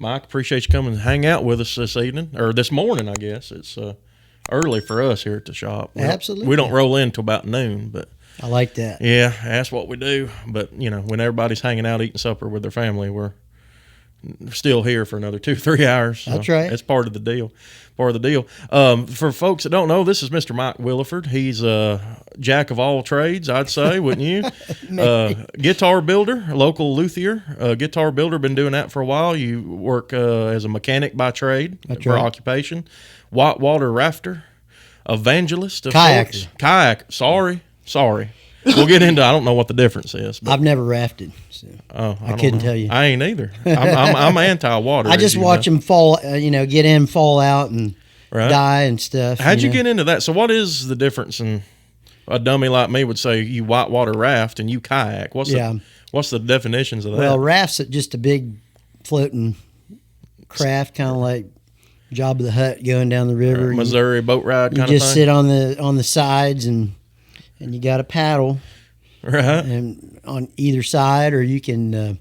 Mike, appreciate you coming and hang out with us this evening, or this morning, I guess. It's early for us here at the shop. Absolutely. We don't roll in until about noon, but I like that. yeah, that's what we do. But, when everybody's hanging out eating supper with their family, we're still here for another 2-3 hours. So that's right. It's part of the deal. For folks that don't know, this is Mr. Mike Williford. He's a jack of all trades, I'd say, wouldn't you? Guitar builder, local luthier. Guitar builder, been doing that for a while. You work as a mechanic by trade occupation. Whitewater rafter, evangelist. Kayak. Sorry. We'll get into. I don't know what the difference is. I've never rafted, so I couldn't tell you. I ain't either. I'm anti-water. I just watch them fall. Get in, fall out, and die and stuff. How'd you get into that? So, what is the difference? In a dummy like me would say you whitewater raft and you kayak. What's the definitions of that? Well, raft's just a big floating craft, kind of like Job of the Hutt going down the river. Missouri boat ride kind of thing. You just sit on the sides and you got a paddle, right? And on either side, or you can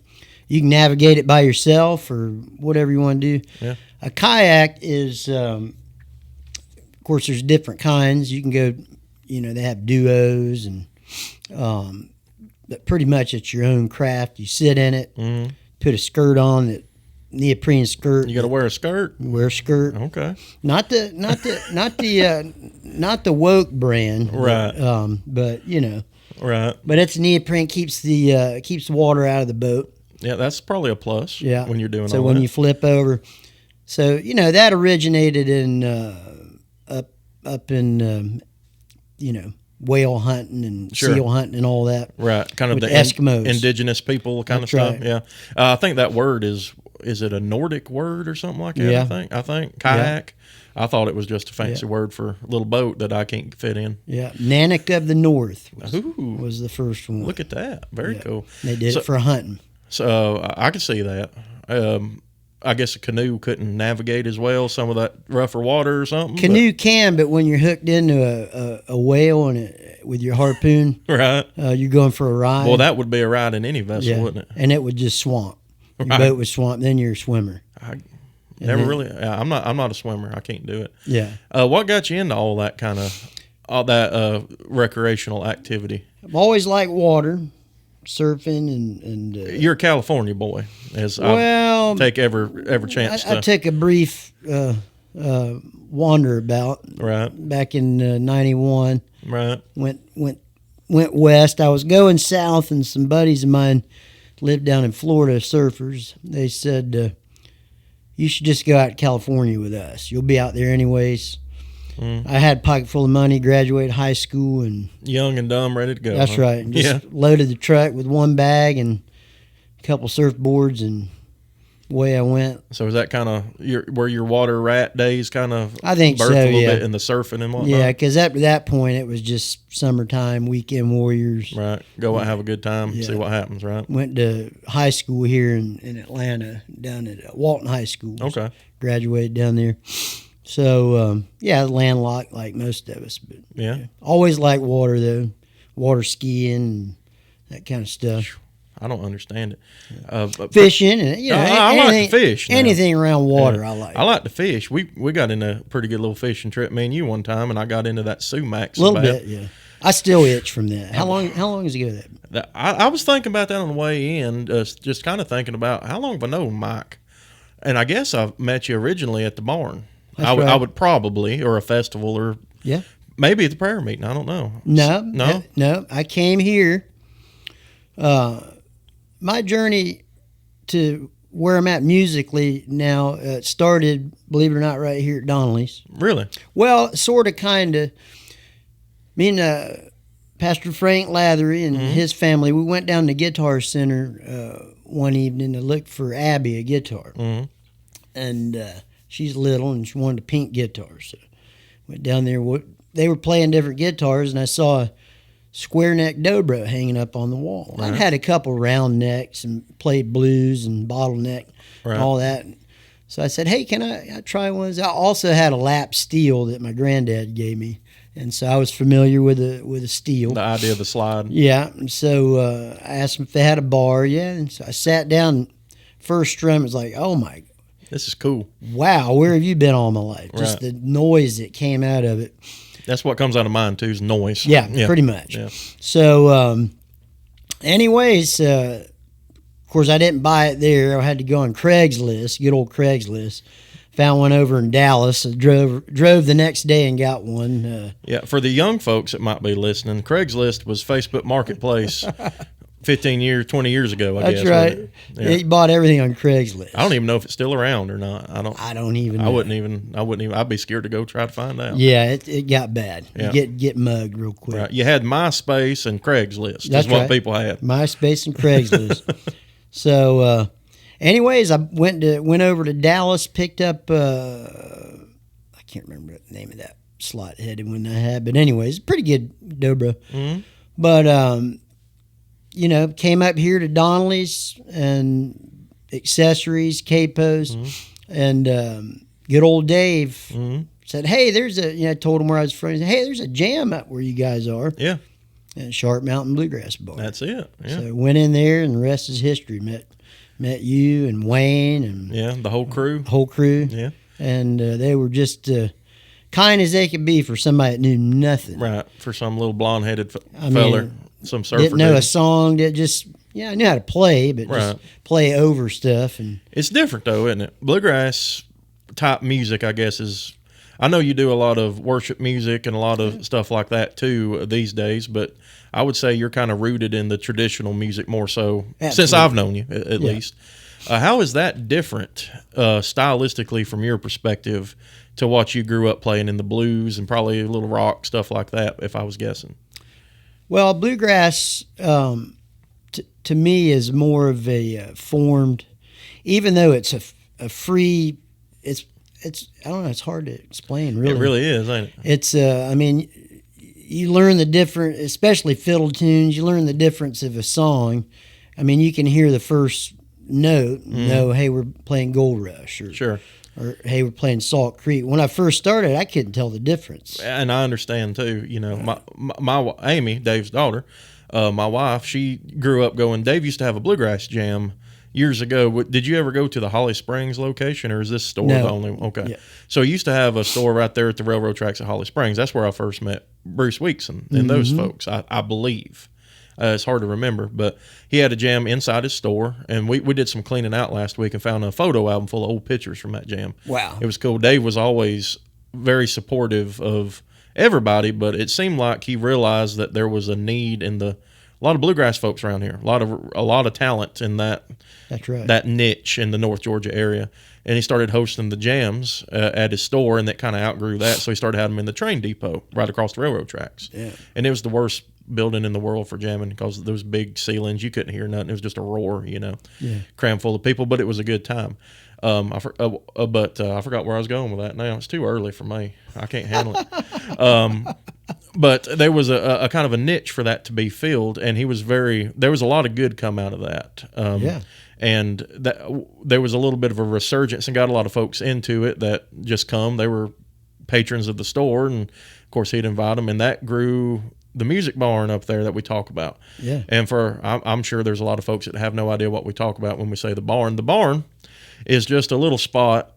navigate it by yourself, or whatever you want to do. Yeah. A kayak is, of course, there's different kinds. You can go, they have duos, and but pretty much it's your own craft. You sit in it, put a skirt on that. Neoprene skirt. You got to wear a skirt. Wear a skirt. Okay. Not the woke brand. Right. But Right. But it's neoprene, keeps the water out of the boat. Yeah, that's probably a plus. Yeah. When you're doing so all when that. you flip over, so that originated in up in whale hunting and seal hunting and all that. Right. Kind of with the Eskimos, indigenous people kind of stuff. Right. Yeah. I think that word is it a Nordic word or something like that? Yeah. I think kayak. Yeah. I thought it was just a fancy word for a little boat that I can't fit in. Yeah. Nanook of the North was the first one. Look at that. Very cool. They did it for hunting. So I could see that. I guess a canoe couldn't navigate as well, some of that rougher water or something. Canoe can, but when you're hooked into a whale with your harpoon, right, you're going for a ride. Well, that would be a ride in any vessel, wouldn't it? And it would just swamp. Your boat would swamp. Then you're a swimmer. I'm not a swimmer. I can't do it. Yeah. What got you into all that recreational activity? I've always liked water, surfing, and you're a California boy, I take every chance. I took a brief wander about. Right. Back in '91. Right. Went west. I was going south, and some buddies of mine lived down in Florida, surfers. They said, you should just go out to California with us. You'll be out there anyways. I had a pocket full of money, graduated high school, and young and dumb, ready to go. That's right. And just loaded the truck with one bag and a couple surfboards, and away I went. So is that kind of where your water rat days kind of I think birthed a little bit in the surfing and whatnot? Yeah, because at that point it was just summertime, weekend warriors. Right. Go out and have a good time, see what happens, right? Went to high school here in Atlanta, down at Walton High School. Okay. Graduated down there. So, landlocked like most of us. But always liked water, though. Water skiing and that kind of stuff. I don't understand it. Fishing, and I like to fish. Anything around water, I like. I like to fish. We got in a pretty good little fishing trip, me and you, one time, and I got into that sumac. A little bit, yeah. I still itch from that. How long ago that? I was thinking about that on the way in, just kind of thinking about how long have I known Mike, and I guess I met you originally at the barn. I would probably, or a festival, or maybe at the prayer meeting. I don't know. No. I came here. My journey to where I'm at musically now started, believe it or not, right here at Donley's. Really? Well, sort of, kind of. Me and Pastor Frank Lathery and his family, we went down to Guitar Center one evening to look for Abby a guitar. And she's little and she wanted a pink guitar. So went down there. They were playing different guitars, and I saw a square neck dobro hanging up on the wall. Right. I'd had a couple round necks and played blues and bottleneck and all that. So I said, hey, can I try one? I also had a lap steel that my granddad gave me. And so I was familiar with a steel. The idea of the slide. Yeah. And so I asked them if they had a bar. Yeah. And so I sat down. First strum was like, oh my, this is cool. Wow, where have you been all my life? Just Right. the noise that came out of it. That's what comes out of mine too, is noise. Yeah, pretty much. Yeah. So, anyways, of course, I didn't buy it there. I had to go on Craigslist, good old Craigslist. Found one over in Dallas. I drove the next day and got one. Yeah, for the young folks that might be listening, Craigslist was Facebook Marketplace 15 years, 20 years ago, I guess. That's right. wasn't it? Yeah. He bought everything on Craigslist. I don't even know if it's still around or not. I don't even know. I wouldn't even. I'd be scared to go try to find out. Yeah, it got bad. Yeah. You get mugged real quick. Right. You had MySpace and Craigslist. That's is what right. people had. MySpace and Craigslist. So, anyways, I went over to Dallas, picked up. I can't remember the name of that slot-headed one I had, but anyways, pretty good dobro. Mm-hmm. But came up here to Donley's and accessories, capos, and good old Dave said, "Hey, there's a." I told him where I was from. He said, "Hey, there's a jam up where you guys are." Yeah. At Sharp Mountain Bluegrass Bar. That's it. Yeah. So went in there, and the rest is history. Met you and Wayne and The whole crew. Yeah. and they were just kind as they could be for somebody that knew nothing. Right. For some little blonde-headed I feller, mean, some surfer. Didn't know dude. a song. That just I knew how to play, but Right. just play over stuff. And It's different though, isn't it? Bluegrass type music, I guess, is. I know you do a lot of worship music and a lot of stuff like that too these days, but I would say you're kind of rooted in the traditional music more so since Absolutely. I've known you, at least. How is that different stylistically from your perspective to what you grew up playing in the blues and probably a little rock, stuff like that, if I was guessing? well, bluegrass to me is more of a formed, even though it's a free. It's I don't know. It's hard to explain. Really, It really is, ain't it? It's I mean, you learn the different, especially fiddle tunes. You learn the difference of a song. I mean, you can hear the first note and know, hey, we're playing Gold Rush, or hey, we're playing Salt Creek. When I first started, I couldn't tell the difference. And I understand too. My Amy, Dave's daughter, my wife, she grew up going. Dave used to have a bluegrass jam years ago. Did you ever go to the Holly Springs location, or is this store No. the only one? Okay. Yeah. So you used to have a store right there at the railroad tracks at Holly Springs. That's where I first met Bruce Weeks and those folks, I believe. It's hard to remember, but he had a jam inside his store, and we did some cleaning out last week and found a photo album full of old pictures from that jam. Wow. It was cool. Dave was always very supportive of everybody, but it seemed like he realized that there was a need in a lot of bluegrass folks around here, a lot of talent in that. That's right. That niche in the North Georgia area. And he started hosting the jams at his store, and that kind of outgrew that. So he started having them in the train depot right across the railroad tracks. Yeah. And it was the worst building in the world for jamming because those big ceilings, you couldn't hear nothing. It was just a roar, crammed full of people, but it was a good time. I forgot where I was going with that now. It's too early for me. I can't handle it. But there was a kind of a niche for that to be filled, and there was a lot of good come out of that. And there was a little bit of a resurgence and got a lot of folks into it that just they were patrons of the store, and of course he'd invite them, and that grew the music barn up there that we talk about. Yeah. And I'm sure there's a lot of folks that have no idea what we talk about when we say the barn. The barn is just a little spot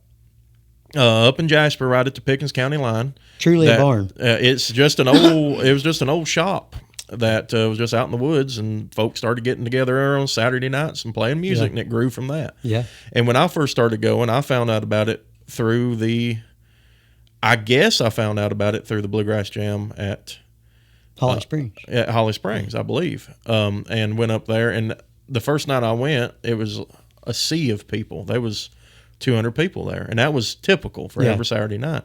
up in Jasper, right at the Pickens County line. Truly a barn. It's just an old. It was just an old shop that was just out in the woods, and folks started getting together on Saturday nights and playing music, and it grew from that. Yeah. And when I first started going, I found out about it through the. I guess I found out about it through the Bluegrass Jam at Holly Springs. At Holly Springs, I believe, and went up there. And the first night I went, it was a sea of people. There was 200 people there, and that was typical for every Saturday night.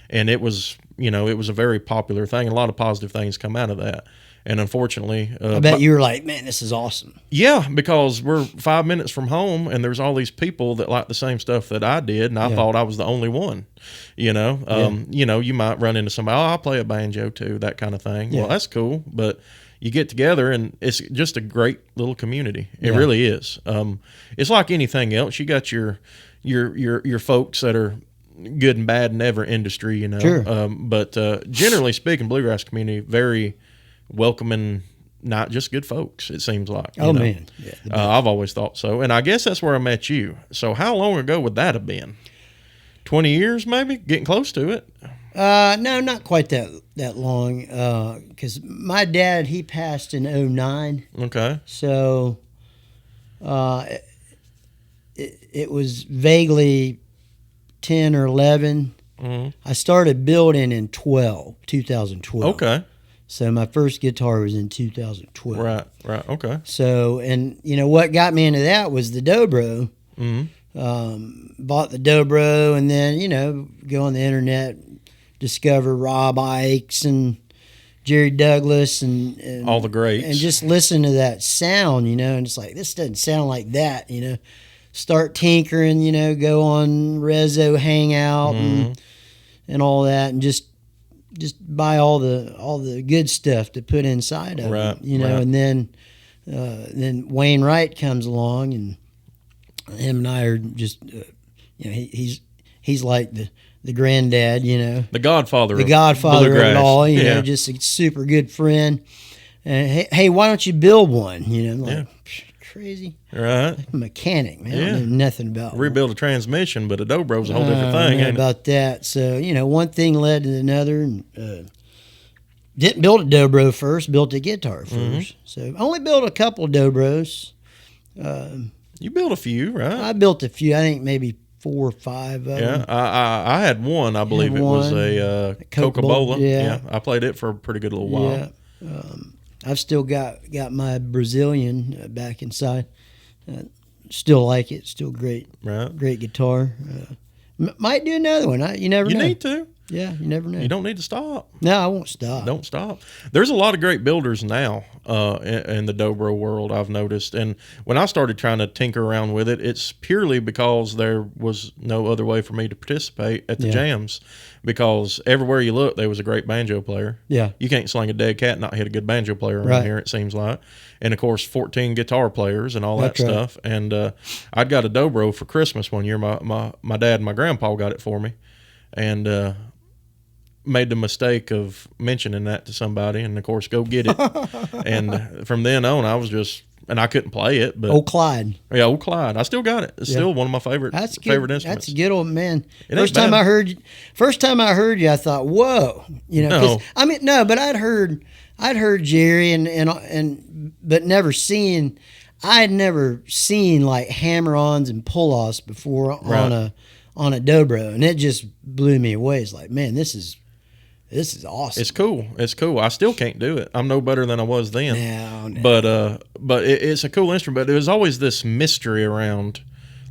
And it was, it was a very popular thing. A lot of positive things come out of that. And unfortunately, I bet you were like, man, this is awesome. Yeah, because we're 5 minutes from home, and there's all these people that like the same stuff that I did, and I thought I was the only one. You might run into somebody, I play a banjo too, that kind of thing. Yeah. Well, that's cool, but you get together, and it's just a great little community. It really is. It's like anything else. You got your folks that are good and bad in every industry, Sure. But generally speaking, bluegrass community very welcoming, not just good folks, it seems like. Oh, man. Yeah, I've always thought so. And I guess that's where I met you. So how long ago would that have been? 20 years maybe? Getting close to it? No, not quite that long. Because my dad, he passed in 2009. Okay. So it was vaguely 10 or 11. Mm-hmm. I started building in 2012. Okay. So my first guitar was in 2012. Right. Okay. So, and what got me into that was the dobro. Mm-hmm. Bought the dobro, and then go on the internet, discover Rob Ickes and Jerry Douglas and all the greats, and just listen to that sound, and it's like, this doesn't sound like that, Start tinkering, go on Rezo Hangout and all that, and just buy all the good stuff to put inside of it, and then Wayne Wright comes along, and him and I are just, he's like the granddad, the godfather of Bluegrass. It all, just a super good friend. And hey, why don't you build one? I'm like, crazy. Right. I'm a mechanic, man. I don't know nothing about rebuild a transmission, but a dobro's a whole different thing. Ain't about that. So, one thing led to another, and didn't build a dobro first, built a guitar first. Mm-hmm. So I only built a couple dobros. You built a few, right? I built a few. I think maybe 4 or 5 of them. I had one. I believe it was a Coca-Cola. Yeah, I played it for a pretty good little while. Yeah. I've still got my Brazilian back inside. Still like it. Still great. Right. Great guitar. Might do another one. You never know. You need to. Yeah, you never know. You don't need to stop. No, I won't stop. Don't stop. There's a lot of great builders now in the dobro world, I've noticed. And when I started trying to tinker around with it, it's purely because there was no other way for me to participate at the jams. Because everywhere you look, there was a great banjo player. Yeah. You can't sling a dead cat and not hit a good banjo player around here, it seems like. And, of course, 14 guitar players and all that stuff. And I'd got a dobro for Christmas one year. My dad and my grandpa got it for me. And made the mistake of mentioning that to somebody, and of course, go get it. And from then on, I was just, and I couldn't play it. But Old Clyde. Yeah, Old Clyde. I still got it. It's still one of my favorite instruments. That's a good old man. It First time I heard you, I thought, whoa. No. But I'd heard Jerry but never seen. I had never seen like hammer-ons and pull-offs before on a dobro, and it just blew me away. It's like, man, this is awesome. It's cool. I still can't do it. I'm no better than I was then. No. But it's a cool instrument. But there was always this mystery around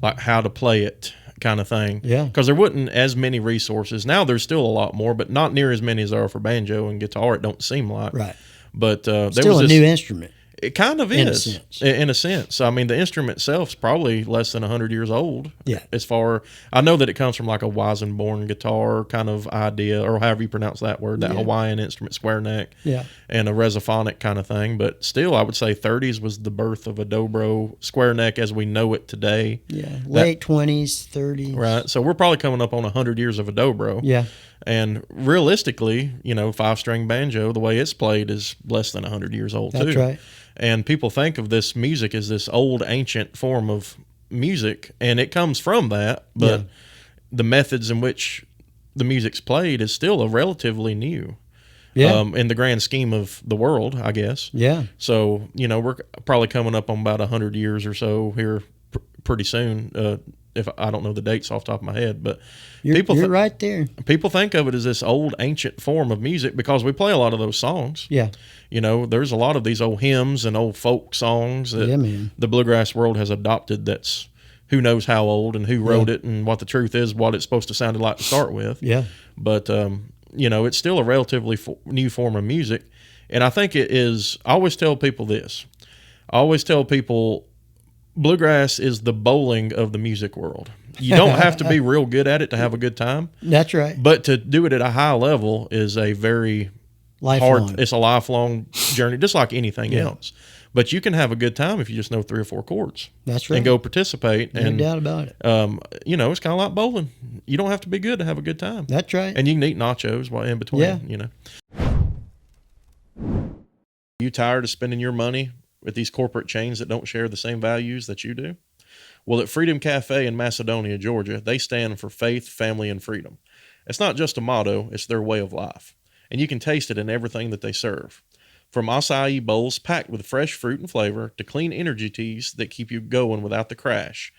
like how to play it kind of thing. Yeah. Because there wasn't as many resources. Now there's still a lot more, but not near as many as there are for banjo and guitar. It don't seem like. Right. But there still was a new instrument. It kind of is, in a sense. I mean, the instrument itself is probably less than 100 years old. Yeah. I know that it comes from like a Weizenborn guitar kind of idea, or however you pronounce that word, that Hawaiian instrument, square neck, and a resophonic kind of thing. But still, I would say 30s was the birth of a dobro square neck as we know it today. Yeah, late 20s, 30s. Right. So we're probably coming up on 100 years of a dobro. Yeah. And realistically, 5-string banjo, the way it's played is less than 100 years old, too. That's right. And people think of this music as this old, ancient form of music, and it comes from that, but the methods in which the music's played is still a relatively new in the grand scheme of the world, I guess. Yeah. So, we're probably coming up on about 100 years or so here pretty soon, if I don't know the dates off the top of my head, but you're right there. People think of it as this old ancient form of music because we play a lot of those songs. Yeah. There's a lot of these old hymns and old folk songs that the bluegrass world has adopted that's who knows how old and who wrote it and what the truth is, what it's supposed to sound like to start with. Yeah. But, it's still a relatively new form of music. And I think it is, I always tell people this. I always tell people bluegrass is the bowling of the music world. You don't have to be real good at it to have a good time. That's right. But to do it at a high level is a very hard. It's a lifelong journey, just like anything else. But you can have a good time if you just know 3 or 4 chords. That's right. And go participate. No doubt about it. It's kind of like bowling. You don't have to be good to have a good time. That's right. And you can eat nachos while in between. Yeah. You tired of spending your money with these corporate chains that don't share the same values that you do? Well, at Freedom Cafe in Macedonia, Georgia, they stand for faith, family, and freedom. It's not just a motto, it's their way of life. And you can taste it in everything that they serve. From acai bowls packed with fresh fruit and flavor, to clean energy teas that keep you going without the crash,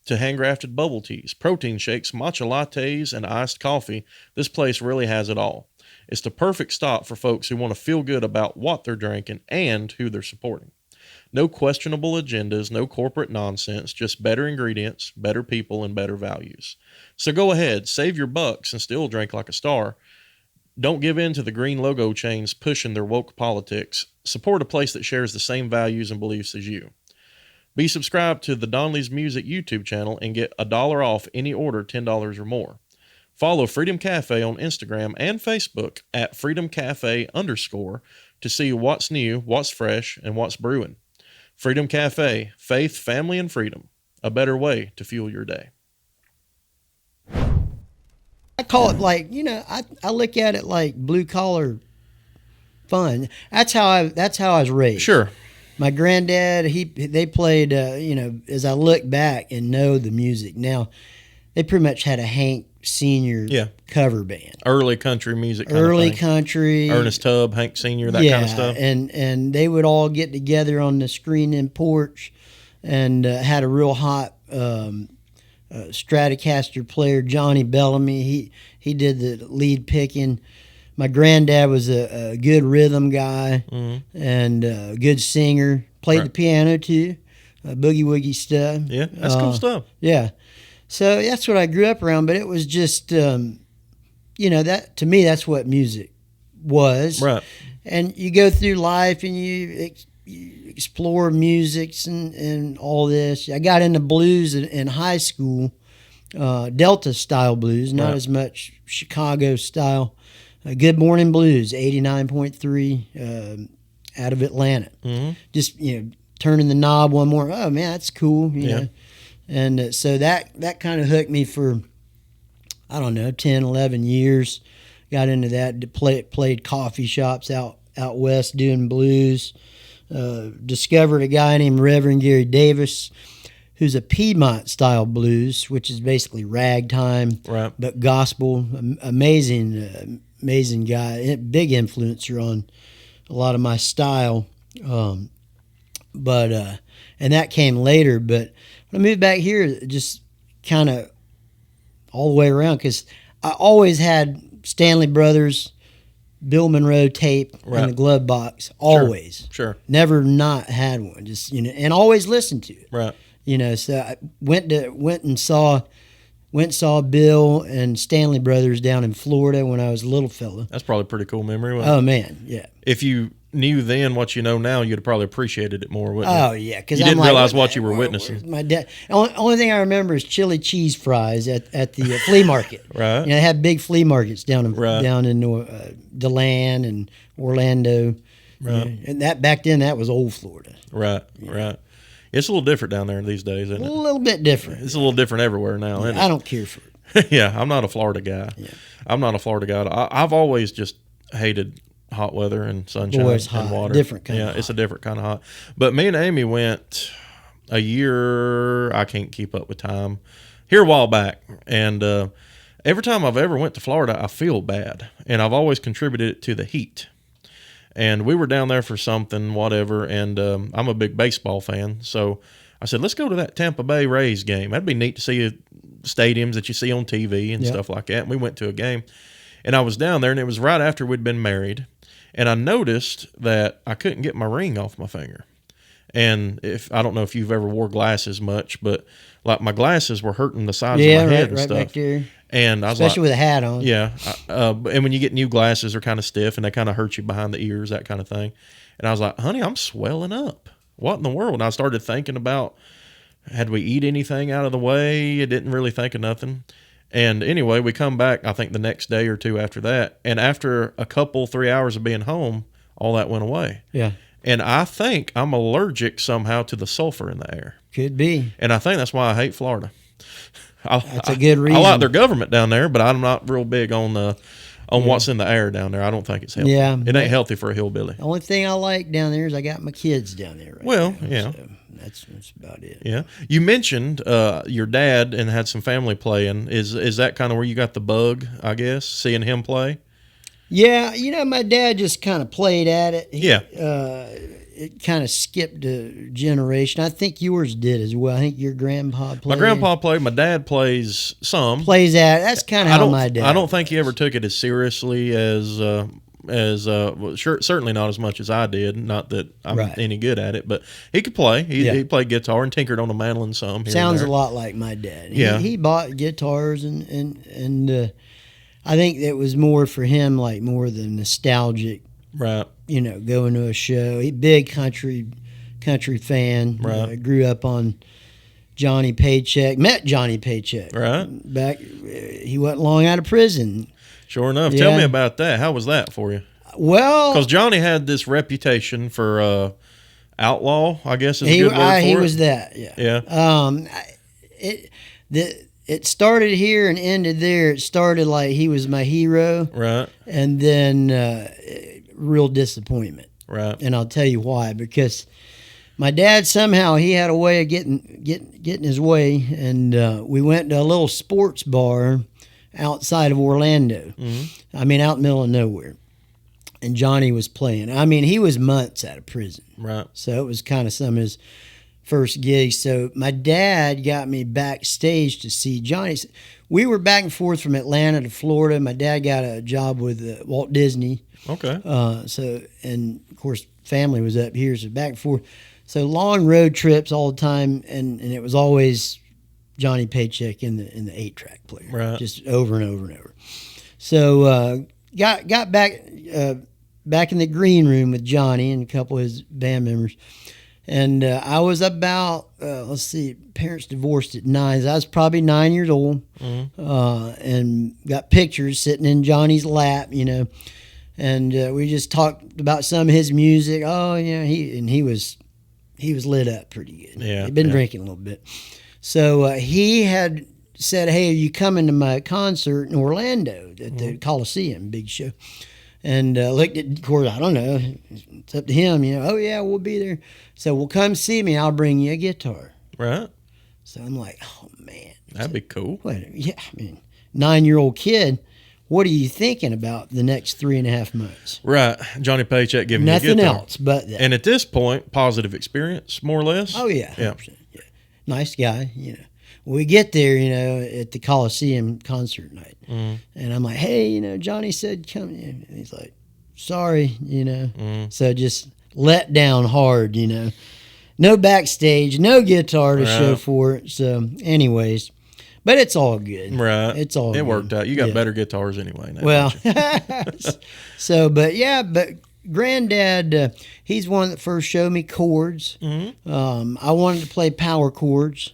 to handcrafted bubble teas, protein shakes, matcha lattes, and iced coffee, this place really has it all. It's the perfect stop for folks who want to feel good about what they're drinking and who they're supporting. No questionable agendas, no corporate nonsense, just better ingredients, better people, and better values. So go ahead, save your bucks and still drink like a star. Don't give in to the green logo chains pushing their woke politics. Support a place that shares the same values and beliefs as you. Be subscribed to the Donley's Music YouTube channel and get $1 off any order $10 or more. Follow Freedom Cafe on Instagram and Facebook at freedomcafe_ to see what's new, what's fresh, and what's brewing. Freedom Cafe, faith, family, and freedom. A better way to fuel your day. I call it like, I look at it like blue collar fun. That's how I was raised. Sure. My granddad, they played, as I look back and know the music now, they pretty much had a Hank Senior cover band. Early country music kind Early of thing. country. Ernest Tubb, Hank Senior, that kind of stuff. And they would all get together on the screen-in porch and had a real hot Stratocaster player, Johnny Bellamy. He did the lead picking. My granddad was a good rhythm guy and a good singer. Played the piano too, boogie woogie stuff. Yeah, that's cool stuff. Yeah. So that's what I grew up around, but it was just, that to me, that's what music was. Right. And you go through life and you explore musics and all this. I got into blues in high school, Delta style blues, not as much Chicago style. Good Morning Blues, 89.3 out of Atlanta. Just, turning the knob one more. Oh, man, that's cool. You know. And so that kind of hooked me for, 10, 11 years. Got into that, played coffee shops out west doing blues. Discovered a guy named Reverend Gary Davis, who's a Piedmont-style blues, which is basically ragtime, but gospel. Amazing guy, big influencer on a lot of my style. And that came later, but when I moved back here, just kind of all the way around, because I always had Stanley Brothers, Bill Monroe tape in the glove box, always. Sure. Never not had one, just, and always listened to it. Right. So I went and saw Bill and Stanley Brothers down in Florida when I was a little fella. That's probably a pretty cool memory. Oh, man, yeah. If you knew then what you know now, you'd have probably appreciated it more, wouldn't you? Oh, yeah. Because you didn't realize what you were witnessing. My dad. Only thing I remember is chili cheese fries at the flea market. Right. They have big flea markets down in DeLand and Orlando. Right. And that back then, that was old Florida. Right, right. It's a little different down there these days, isn't it? A little bit different. It's a little different everywhere now, isn't it? I don't care for it. Yeah, I'm not a Florida guy. Yeah. I'm not a Florida guy. I've always just hated hot weather and sunshine and water. Different kind of hot. It's a different kind of hot. But me and Amy went a year, I can't keep up with time, here a while back. And every time I've ever went to Florida, I feel bad. And I've always contributed it to the heat. And we were down there for something, whatever, and I'm a big baseball fan. So I said, let's go to that Tampa Bay Rays game. That'd be neat to see stadiums that you see on TV and stuff like that. And we went to a game. And I was down there, and it was right after we'd been married. And I noticed that I couldn't get my ring off my finger. And I don't know if you've ever wore glasses much, but like my glasses were hurting the sides of my head and stuff. Back there. And I was especially with a hat on. Yeah. And when you get new glasses, they're kind of stiff and they kind of hurt you behind the ears, that kind of thing. And I was like, honey, I'm swelling up. What in the world? And I started thinking about, had we eat anything out of the way? I didn't really think of nothing. And anyway, we come back, I think the next day or two after that. And after a couple, 3 hours of being home, all that went away. Yeah. And I think I'm allergic somehow to the sulfur in the air. Could be. And I think that's why I hate Florida. That's a good reason. I like their government down there, but I'm not real big on on what's in the air down there. I don't think it's healthy. Yeah, it ain't healthy for a hillbilly. The only thing I like down there is I got my kids down there right Well, now, yeah. so that's about it. Yeah. You mentioned your dad and had some family playing. Is that kind of where you got the bug, I guess, seeing him play? Yeah, my dad just kind of played at it. It kind of skipped a generation. I think yours did as well. I think your grandpa played. My grandpa played. My dad plays some. Plays at it. That's kind of how my dad. I don't think he ever took it as seriously as certainly not as much as I did. Not that I'm any good at it, but he could play. He played guitar and tinkered on the mandolin some. Sounds a lot like my dad. Yeah. He bought guitars and I think it was more for him, like more the nostalgic. Right. Going to a show. He big country fan. Right. Grew up on Johnny Paycheck. Met Johnny Paycheck. Right. Back, he wasn't long out of prison. Sure enough. Tell me about that. How was that for you? Well, because Johnny had this reputation for outlaw, I guess is a good word for it. He was that. Yeah. Yeah. It started here and ended there. It started like he was my hero. Right. And then real disappointment. Right. And I'll tell you why. Because my dad somehow he had a way of getting his way, and we went to a little sports bar outside of Orlando. Mm-hmm. I mean, out in the middle of nowhere. And Johnny was playing. I mean, he was months out of prison. Right. So it was kind of some of his first gigs. So my dad got me backstage to see Johnny. We were back and forth from Atlanta to Florida. My dad got a job with Walt Disney. Okay. And of course, family was up here, so back and forth. So long road trips all the time, and it was always Johnny Paycheck in the 8-track player, right? Just over and over and over. So got back in the green room with Johnny and a couple of his band members. And I was about, parents divorced at 9. So I was probably 9 years old, and got pictures sitting in Johnny's lap, and we just talked about some of his music. Oh, yeah, he was lit up pretty good. Yeah, he'd been drinking a little bit. So he had said, "Hey, are you coming to my concert in Orlando at the Coliseum, big show?" And looked at, of course, I don't know. It's up to him, Oh, yeah, we'll be there. So, well, come see me. I'll bring you a guitar. Right. So I'm like, oh, man. That'd be cool. Yeah, I mean, 9-year-old kid, what are you thinking about the next 3.5 months? Right. Johnny Paycheck giving you a guitar. Nothing else but that. And at this point, positive experience, more or less? Oh, yeah. Yeah. Yeah. Nice guy, When we get there, at the Coliseum concert night, and I'm like, hey, Johnny said come. And he's like, sorry, So just let down hard, No backstage, no guitar to show for it. So, anyways, but it's all good. Right. It's all good. It worked out. You got better guitars anyway now. Well, but Granddad, he's one that first showed me chords. Mm-hmm. I wanted to play power chords.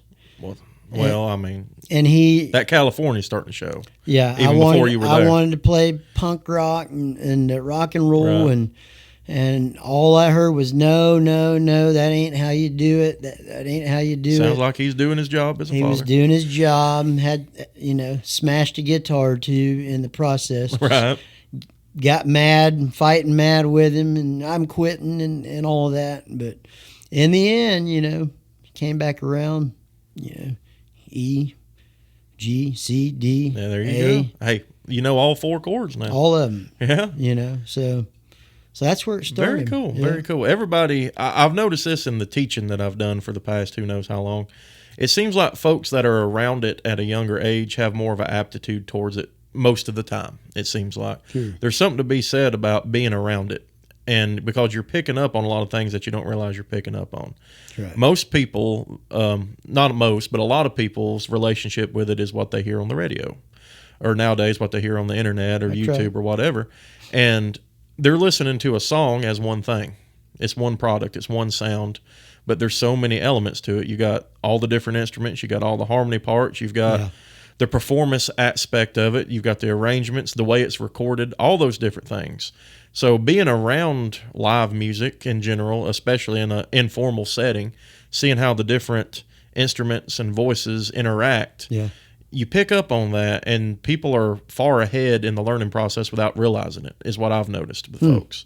Well, I mean, and that California's starting to show. Yeah, before you were there. I wanted to play punk rock and rock and roll, and all I heard was no, that ain't how you do it. That ain't how you do it. Sounds like he's doing his job as a father. He was doing his job, had smashed a guitar or two in the process. Right. Got mad, fighting mad with him, and I'm quitting and all of that. But in the end, came back around, E, G, C, D, yeah, there you go. Hey, all 4 chords now. All of them. Yeah. So that's where it started. Very cool. Yeah. Very cool. Everybody, I've noticed this in the teaching that I've done for the past who knows how long. It seems like folks that are around it at a younger age have more of an aptitude towards it most of the time, it seems like. Sure. There's something to be said about being around it. And because you're picking up on a lot of things that you don't realize you're picking up on. Right. Most people, not most, but a lot of people's relationship with it is what they hear on the radio, or nowadays what they hear on the internet or YouTube or whatever. And they're listening to a song as one thing. It's one product. It's one sound. But there's so many elements to it. You got all the different instruments. You got all the harmony parts. You've got the performance aspect of it. You've got the arrangements, the way it's recorded, all those different things. So being around live music in general, especially in an informal setting, seeing how the different instruments and voices interact, you pick up on that, and people are far ahead in the learning process without realizing it, is what I've noticed with folks.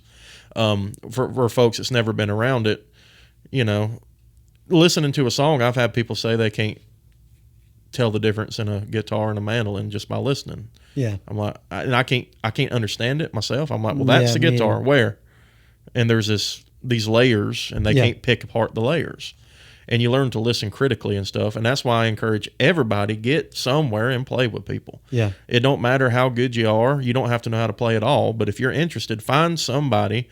For folks that's never been around it, listening to a song, I've had people say they can't tell the difference in a guitar and a mandolin just by listening. Yeah. I'm like, I can't understand it myself. I'm like, well, that's the guitar. Either. Where? And there's these layers, and they can't pick apart the layers. And you learn to listen critically and stuff. And that's why I encourage everybody, get somewhere and play with people. Yeah. It don't matter how good you are. You don't have to know how to play at all. But if you're interested, find somebody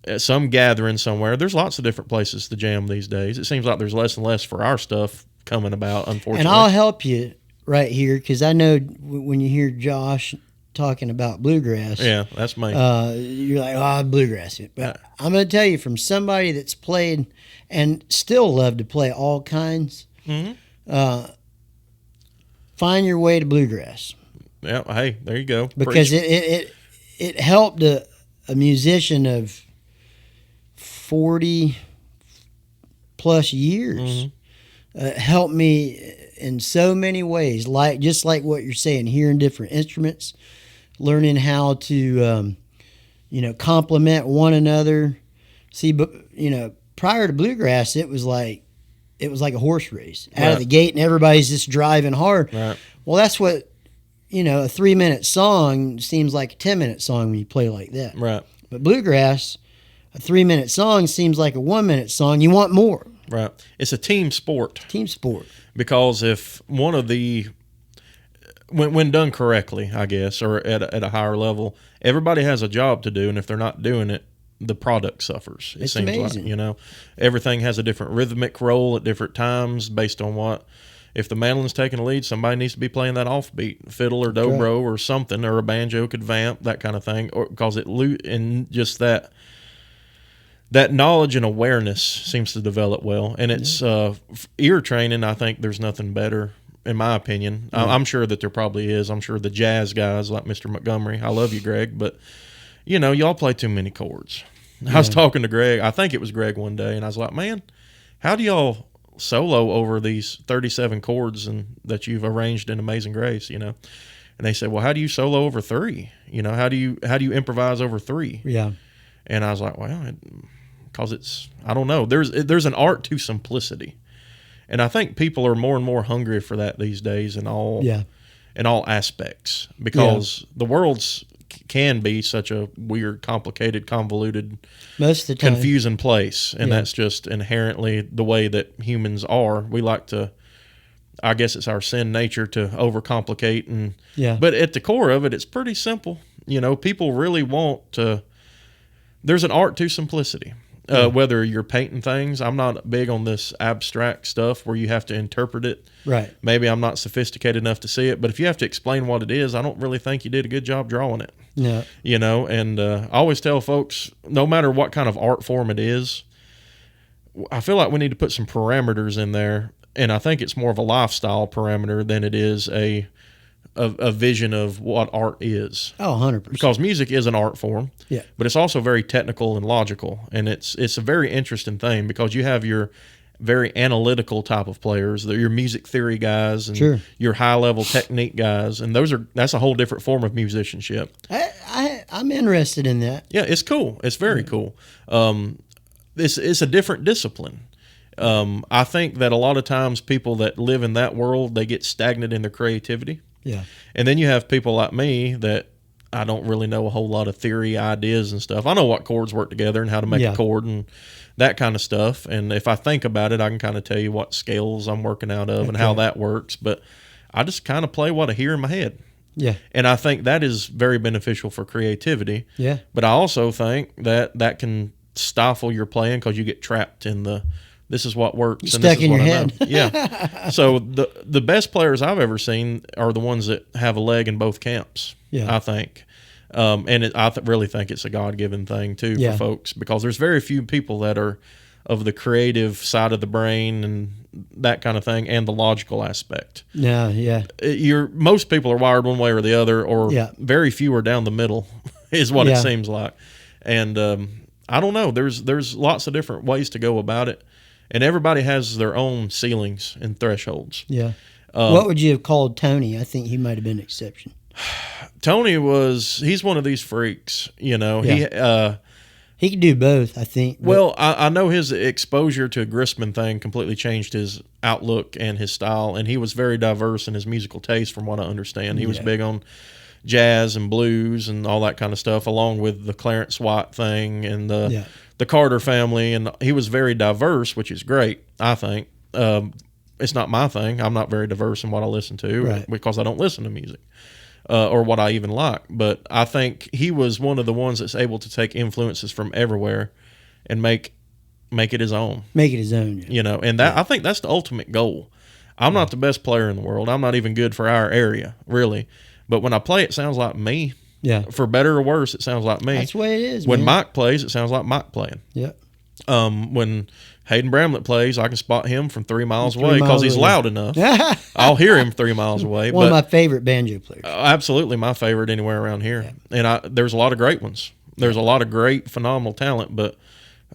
at some gathering somewhere. There's lots of different places to jam these days. It seems like there's less and less for our stuff coming about, unfortunately. And I'll help you right here, because I know when you hear Josh talking about bluegrass. Yeah, that's me. You're like, bluegrass. But I'm going to tell you, from somebody that's played and still love to play all kinds, find your way to bluegrass. Yeah, hey, there you go. Because it helped a musician of 40 plus years. Helped me in so many ways, just like what you're saying, hearing different instruments, learning how to, complement one another. See, but prior to bluegrass, it was like a horse race out of the gate, and everybody's just driving hard. Right. Well, that's what a 3-minute song seems like a 10-minute song when you play like that. Right. But bluegrass, a 3-minute song seems like a 1-minute song. You want more. Right. It's a team sport. Team sport. Because if one of the, when done correctly, I guess, or at a higher level, everybody has a job to do, and if they're not doing it, the product suffers. It seems amazing. Like, everything has a different rhythmic role at different times based on what. If the mandolin's taking a lead, somebody needs to be playing that offbeat, fiddle or dobro or something, or a banjo could vamp, that kind of thing, or because and just that knowledge and awareness seems to develop well. And it's ear training. I think there's nothing better, in my opinion. I'm sure that there probably is. I'm sure the jazz guys like Mr. Montgomery, I love you, Greg, but y'all play too many chords. I was talking to Greg, I think it was Greg one day, and I was like, man, how do y'all solo over these 37 chords that you've arranged in Amazing Grace, And they said, well, how do you solo over 3? How do you improvise over 3? Yeah. And I was like, well, because I don't know. There's an art to simplicity. And I think people are more and more hungry for that these days in all aspects, because the world's can be such a weird, complicated, convoluted, most of the time, confusing place. And that's just inherently the way that humans are. We like to, I guess it's our sin nature to overcomplicate. But at the core of it, it's pretty simple. People really want to, there's an art to simplicity. Whether you're painting things, I'm not big on this abstract stuff where you have to interpret it. Right. Maybe I'm not sophisticated enough to see it, but if you have to explain what it is, I don't really think you did a good job drawing it. No. And I always tell folks, no matter what kind of art form it is, I feel like we need to put some parameters in there, and I think it's more of a lifestyle parameter than it is a vision of what art is. Oh, 100%. Because music is an art form, but it's also very technical and logical, and it's a very interesting thing, because you have your very analytical type of players, your music theory guys, and your high level technique guys, and that's a whole different form of musicianship. I'm interested in that. Yeah, it's cool. It's very cool. It's a different discipline. I think that a lot of times people that live in that world, they get stagnant in their creativity. Yeah. And then you have people like me that I don't really know a whole lot of theory, ideas and stuff. I know what chords work together and how to make a chord and that kind of stuff. And if I think about it, I can kind of tell you what scales I'm working out of and how that works. But I just kind of play what I hear in my head. Yeah. And I think that is very beneficial for creativity. Yeah. But I also think that can stifle your playing, because you get trapped in this is what works. You're stuck in your head. Yeah. So the best players I've ever seen are the ones that have a leg in both camps. Yeah. I think. And I really think it's a God-given thing too for folks, because there's very few people that are of the creative side of the brain and that kind of thing, and the logical aspect. Yeah, yeah. Most people are wired one way or the other, or very few are down the middle, is what it seems like. And I don't know. There's lots of different ways to go about it, and everybody has their own ceilings and thresholds. Yeah. What would you have called Tony? I think he might have been an exception. Tony he's one of these freaks, you know. Yeah. He could do both, I think. Well, I know his exposure to a Grissman thing completely changed his outlook and his style, and he was very diverse in his musical taste from what I understand. He was big on jazz and blues and all that kind of stuff, along with the Clarence White thing and the Carter family, and he was very diverse, which is great, I think. It's not my thing. I'm not very diverse in what I listen to because I don't listen to music. Or what I even like. But I think he was one of the ones that's able to take influences from everywhere and make it his own. Make it his own, yeah. You know, and that I think that's the ultimate goal. I'm not the best player in the world. I'm not even good for our area, really. But when I play, it sounds like me. Yeah. For better or worse, it sounds like me. That's the way it is, When man. Mike plays, it sounds like Mike playing. Yeah. When Hayden Bramlett plays, I can spot him from 3 miles away because he's loud enough. Yeah. I'll hear him 3 miles away. One of my favorite banjo players. Absolutely my favorite anywhere around here. Yeah. And there's a lot of great ones. There's a lot of great, phenomenal talent, but,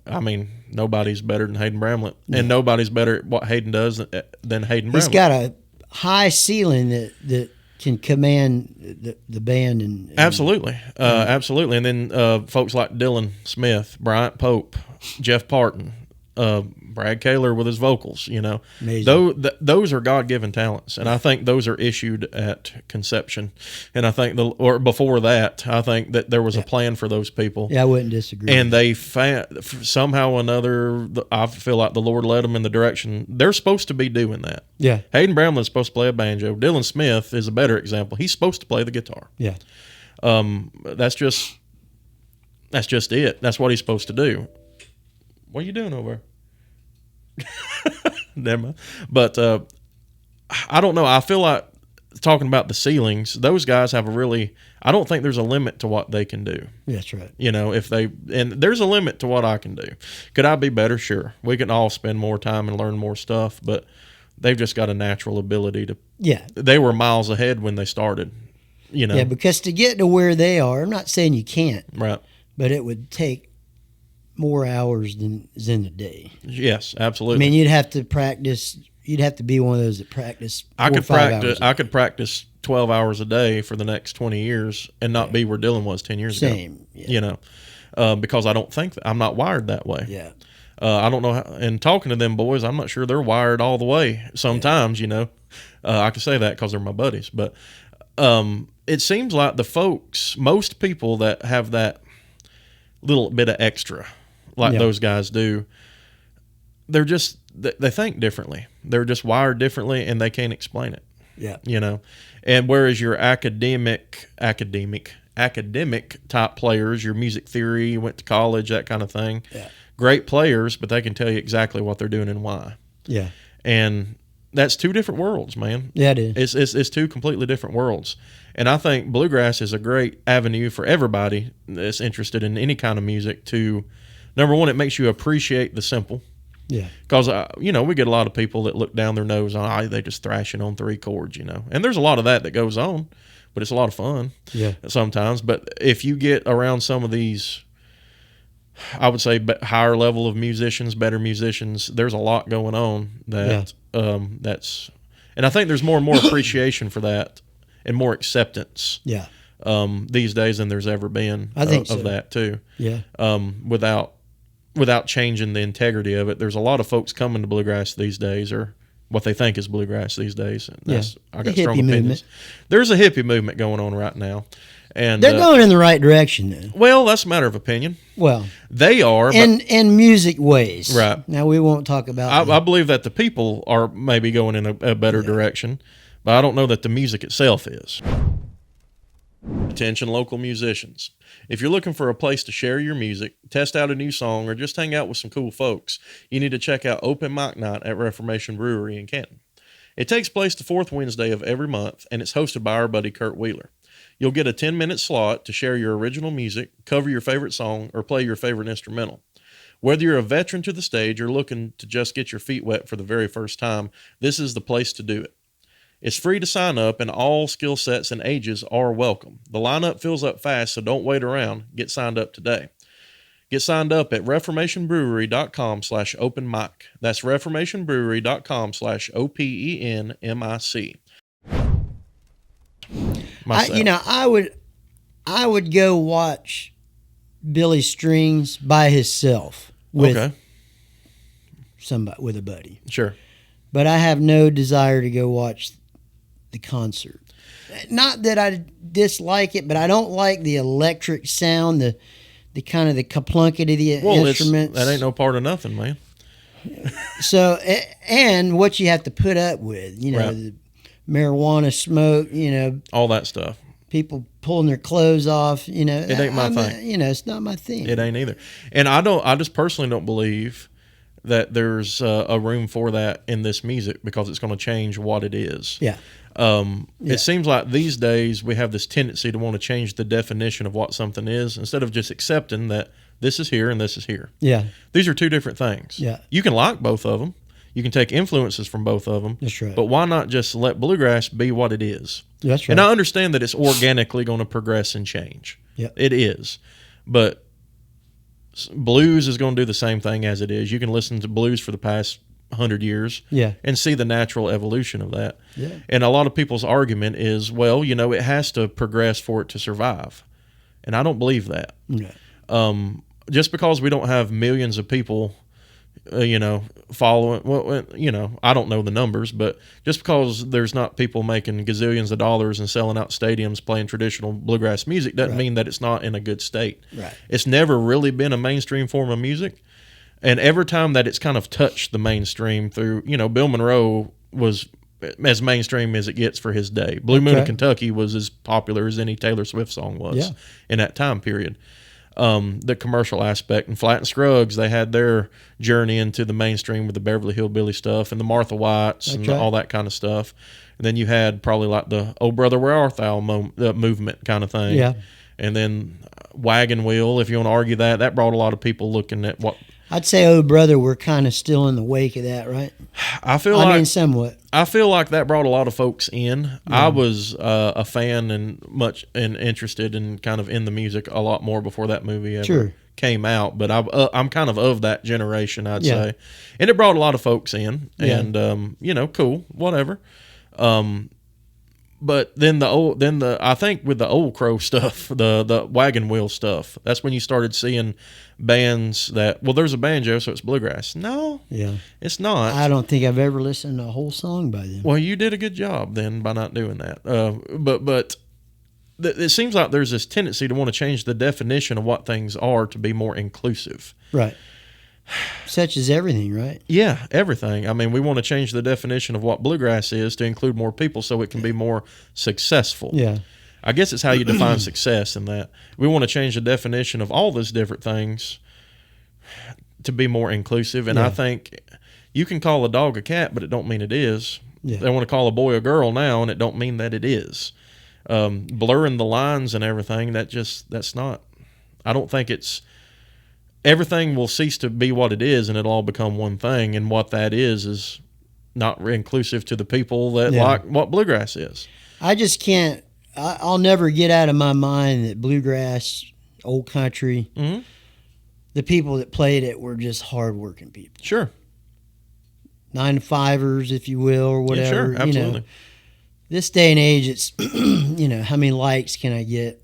I mean, nobody's better than Hayden Bramlett. Yeah. And nobody's better at what Hayden does than Hayden Bramlett. He's got a high ceiling that can command the band. And absolutely. Absolutely. And then folks like Dylan Smith, Bryant Pope, Jeff Parton, Brad Kaler with his vocals, you know. Amazing. Those are God-given talents, and I think those are issued at conception. And I think or before that, I think that there was a plan for those people. Yeah, I wouldn't disagree. And they somehow or another, I feel like the Lord led them in the direction they're supposed to be doing that. Yeah. Hayden Bramlett's supposed to play a banjo. Dylan Smith is a better example. He's supposed to play the guitar. Yeah. That's just it. That's what he's supposed to do. What are you doing over there? Never mind. But I don't know. I feel like talking about the ceilings, those guys have I don't think there's a limit to what they can do. That's right. You know, and there's a limit to what I can do. Could I be better? Sure. We can all spend more time and learn more stuff, but they've just got a natural ability to. Yeah. They were miles ahead when they started, you know. Yeah, because to get to where they are, I'm not saying you can't. Right. But it would take more hours than is in the day. Yes, absolutely. I mean, you'd have to practice. You'd have to be one of those that practice. I could practice 12 hours a day for the next 20 years and not be where Dylan was 10 years ago. Yeah. You know, because I don't think I'm not wired that way. Yeah. I don't know how, and talking to them boys, I'm not sure they're wired all the way. Sometimes, you know, I can say that because they're my buddies, but it seems like most people that have that little bit of extra, like those guys do, they think differently. They're just wired differently, and they can't explain it. Yeah. You know, and whereas your academic type players, your music theory, you went to college, that kind of thing, great players, but they can tell you exactly what they're doing and why. Yeah. And that's two different worlds, man. Yeah, it is. It's two completely different worlds. And I think bluegrass is a great avenue for everybody that's interested in any kind of music to, number one, it makes you appreciate the simple. Yeah. Because, you know, we get a lot of people that look down their nose on, they just thrashing on 3 chords, you know. And there's a lot of that goes on, but it's a lot of fun sometimes. But if you get around some of these, I would say, higher level of musicians, better musicians, there's a lot going on that that's, and I think there's more and more appreciation for that and more acceptance these days than there's ever been of that too. Yeah. Without changing the integrity of it, there's a lot of folks coming to bluegrass these days, or what they think is bluegrass these days. I got strong opinions. Movement. There's a hippie movement going on right now. And they're going in the right direction, though. Well, that's a matter of opinion. Well, they are, in music ways. Right. Now we won't talk about. I believe that the people are maybe going in a better direction, but I don't know that the music itself is. Attention, local musicians! If you're looking for a place to share your music, test out a new song, or just hang out with some cool folks, you need to check out Open Mic Night at Reformation Brewery in Gettin. It takes place the 4th Wednesday of every month, and it's hosted by our buddy Kurt Wheeler. You'll get a 10-minute slot to share your original music, cover your favorite song, or play your favorite instrumental. Whether you're a veteran to the stage or looking to just get your feet wet for the very first time, this is the place to do it. It's free to sign up, and all skill sets and ages are welcome. The lineup fills up fast, so don't wait around. Get signed up today. Get signed up at reformationbrewery.com/open mic. That's reformationbrewery.com/OPENMIC. I would go watch Billy Strings by himself with somebody, with a buddy. Sure. But I have no desire to go watch the concert. Not that I dislike it, but I don't like the electric sound, the kind of the kaplunket of the instruments. That ain't no part of nothing, man. So, and what you have to put up with, the marijuana smoke, all that stuff. People pulling their clothes off, It ain't my thing. It's not my thing. It ain't either. And I just personally don't believe that there's a room for that in this music because it's going to change what it is. Yeah. It seems like these days we have this tendency to want to change the definition of what something is instead of just accepting that this is here and this is here. Yeah. These are two different things. Yeah. You can like both of them. You can take influences from both of them. That's right. But why not just let bluegrass be what it is? That's right. And I understand that it's organically going to progress and change. Yeah. It is. But blues is going to do the same thing as it is. You can listen to blues for the past 100 years and see the natural evolution of that. Yeah. And a lot of people's argument is, well, it has to progress for it to survive. And I don't believe that. Yeah. Just because we don't have millions of people, following, I don't know the numbers, but just because there's not people making gazillions of dollars and selling out stadiums playing traditional bluegrass music doesn't mean that it's not in a good state. Right. It's never really been a mainstream form of music. And every time that it's kind of touched the mainstream through, Bill Monroe was as mainstream as it gets for his day. Blue Moon of Kentucky was as popular as any Taylor Swift song was in that time period. The commercial aspect, and Flatt and Scruggs, they had their journey into the mainstream with the Beverly Hillbilly stuff and the Martha Whites and all that kind of stuff. And then you had probably like the Oh Brother Where Art Thou movement kind of thing. Yeah. And then Wagon Wheel, if you want to argue that brought a lot of people looking at what... I'd say, Oh Brother, we're kind of still in the wake of that, right? I mean, somewhat. I feel like that brought a lot of folks in. Yeah. I was a fan and interested in kind of in the music a lot more before that movie ever came out. But I'm kind of that generation, I'd say. And it brought a lot of folks in. And, cool, whatever. But then I think with the Old Crow stuff, the Wagon Wheel stuff, that's when you started seeing bands that, well, there's a banjo, so it's bluegrass. No, it's not. I don't think I've ever listened to a whole song by them. Well, you did a good job then by not doing that. But it seems like there's this tendency to want to change the definition of what things are to be more inclusive. Right. Such as everything, right? Yeah, everything. I mean, we want to change the definition of what bluegrass is to include more people so it can be more successful. Yeah. I guess it's how you define success in that. We want to change the definition of all those different things to be more inclusive. And I think you can call a dog a cat, but it don't mean it is. Yeah. They want to call a boy a girl now, and it don't mean that it is. Blurring the lines and everything, that's not. I don't think it's. Everything will cease to be what it is, and it'll all become one thing. And what that is not inclusive to the people that like what bluegrass is. I just can't. I'll never get out of my mind that bluegrass, old country, the people that played it were just hardworking people. Sure. 9-to-5ers, if you will, or whatever. Yeah, sure, absolutely. This day and age, it's how many likes can I get?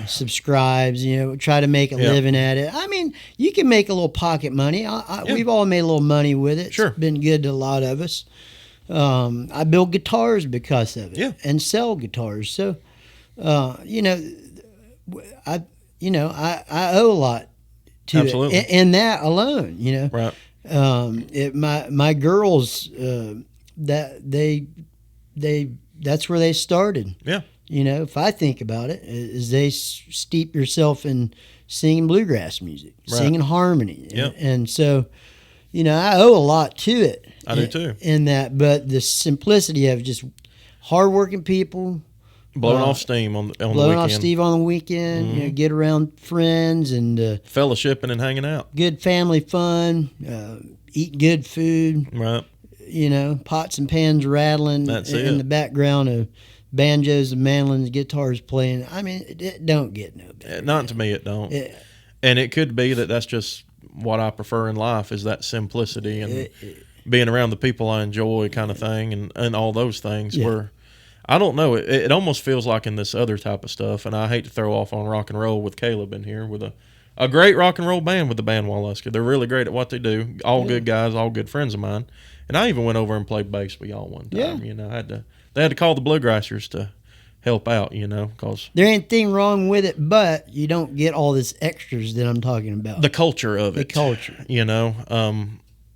Subscribes, try to make a living at it. I mean, you can make a little pocket money. We've all made a little money with it. Sure. It's been good to a lot of us. I build guitars because of it and sell guitars. So, I owe a lot to it. And that alone, Right. My girls, that's where they started. Yeah. If I think about it, is they steep yourself in singing bluegrass music, singing harmony. And so, I owe a lot to it. I do too. In that, but the simplicity of just hardworking people. Blowing off steam on the weekend. Blowing off steam on the weekend, get around friends and. Fellowshipping and hanging out. Good family fun, eat good food. Right. Pots and pans rattling in the background of banjos and mandolins, guitars playing. I mean, it don't get no better. Not to me, it don't. And it could be that that's just what I prefer in life, is that simplicity and being around the people I enjoy kind of thing, and all those things. Where I don't know, it almost feels like in this other type of stuff, and I hate to throw off on rock and roll with Caleb in here, with a great rock and roll band with the band Waluska. They're really great at what they do. All good guys, all good friends of mine. And I even went over and played bass with y'all one time. You know, they had to call the Bluegrassers to help out, you know, because there ain't anything wrong with it, but you don't get all this extras that I'm talking about. The culture of it. The culture. You know,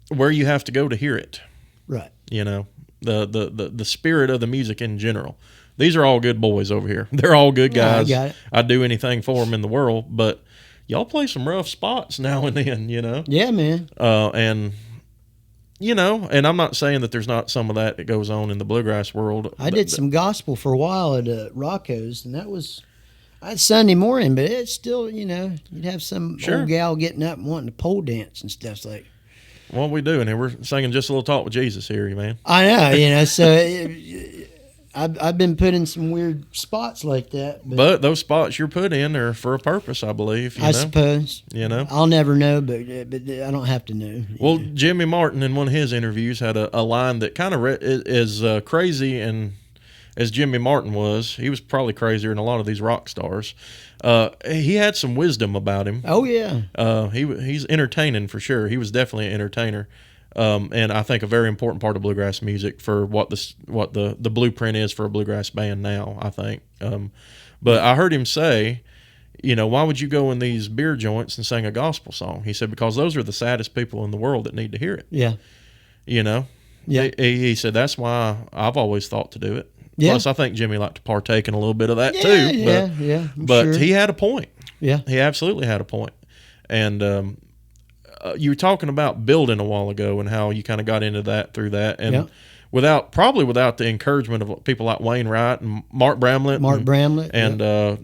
where you have to go to hear it. Right. You know, the spirit of the music in general. These are all good boys over here. They're all good guys. I got it. I'd do anything for them in the world, but y'all play some rough spots now and then, you know. Yeah, man. And you know, and I'm not saying that there's not some of that goes on in the bluegrass world. I did some gospel for a while at Rocco's, and that was Sunday morning, but it's still, you know, you'd have some old gal getting up and wanting to pole dance and stuff. It's like, what we doing here? We're singing Just a Little Talk with Jesus here, man. I know, you know, so I've been put in some weird spots like that. But those spots you're put in are for a purpose, I believe. You know? Suppose. You know? I'll never know, but I don't have to know. Well, Jimmy Martin in one of his interviews had a line that kind of is crazy, and as Jimmy Martin was, he was probably crazier than a lot of these rock stars. He had some wisdom about him. Oh, yeah. He's entertaining for sure. He was definitely an entertainer. And I think a very important part of bluegrass music for what the blueprint is for a bluegrass band now, I think. But I heard him say, you know, why would you go in these beer joints and sing a gospel song? He said, because those are the saddest people in the world that need to hear it. Yeah. You know? Yeah. He said, that's why I've always thought to do it. Yeah. Plus, I think Jimmy liked to partake in a little bit of that too. But sure. he had a point. Yeah. He absolutely had a point. And you were talking about building a while ago and how you kind of got into that through that, and without the encouragement of people like Wayne Wright and Mark Bramlett, and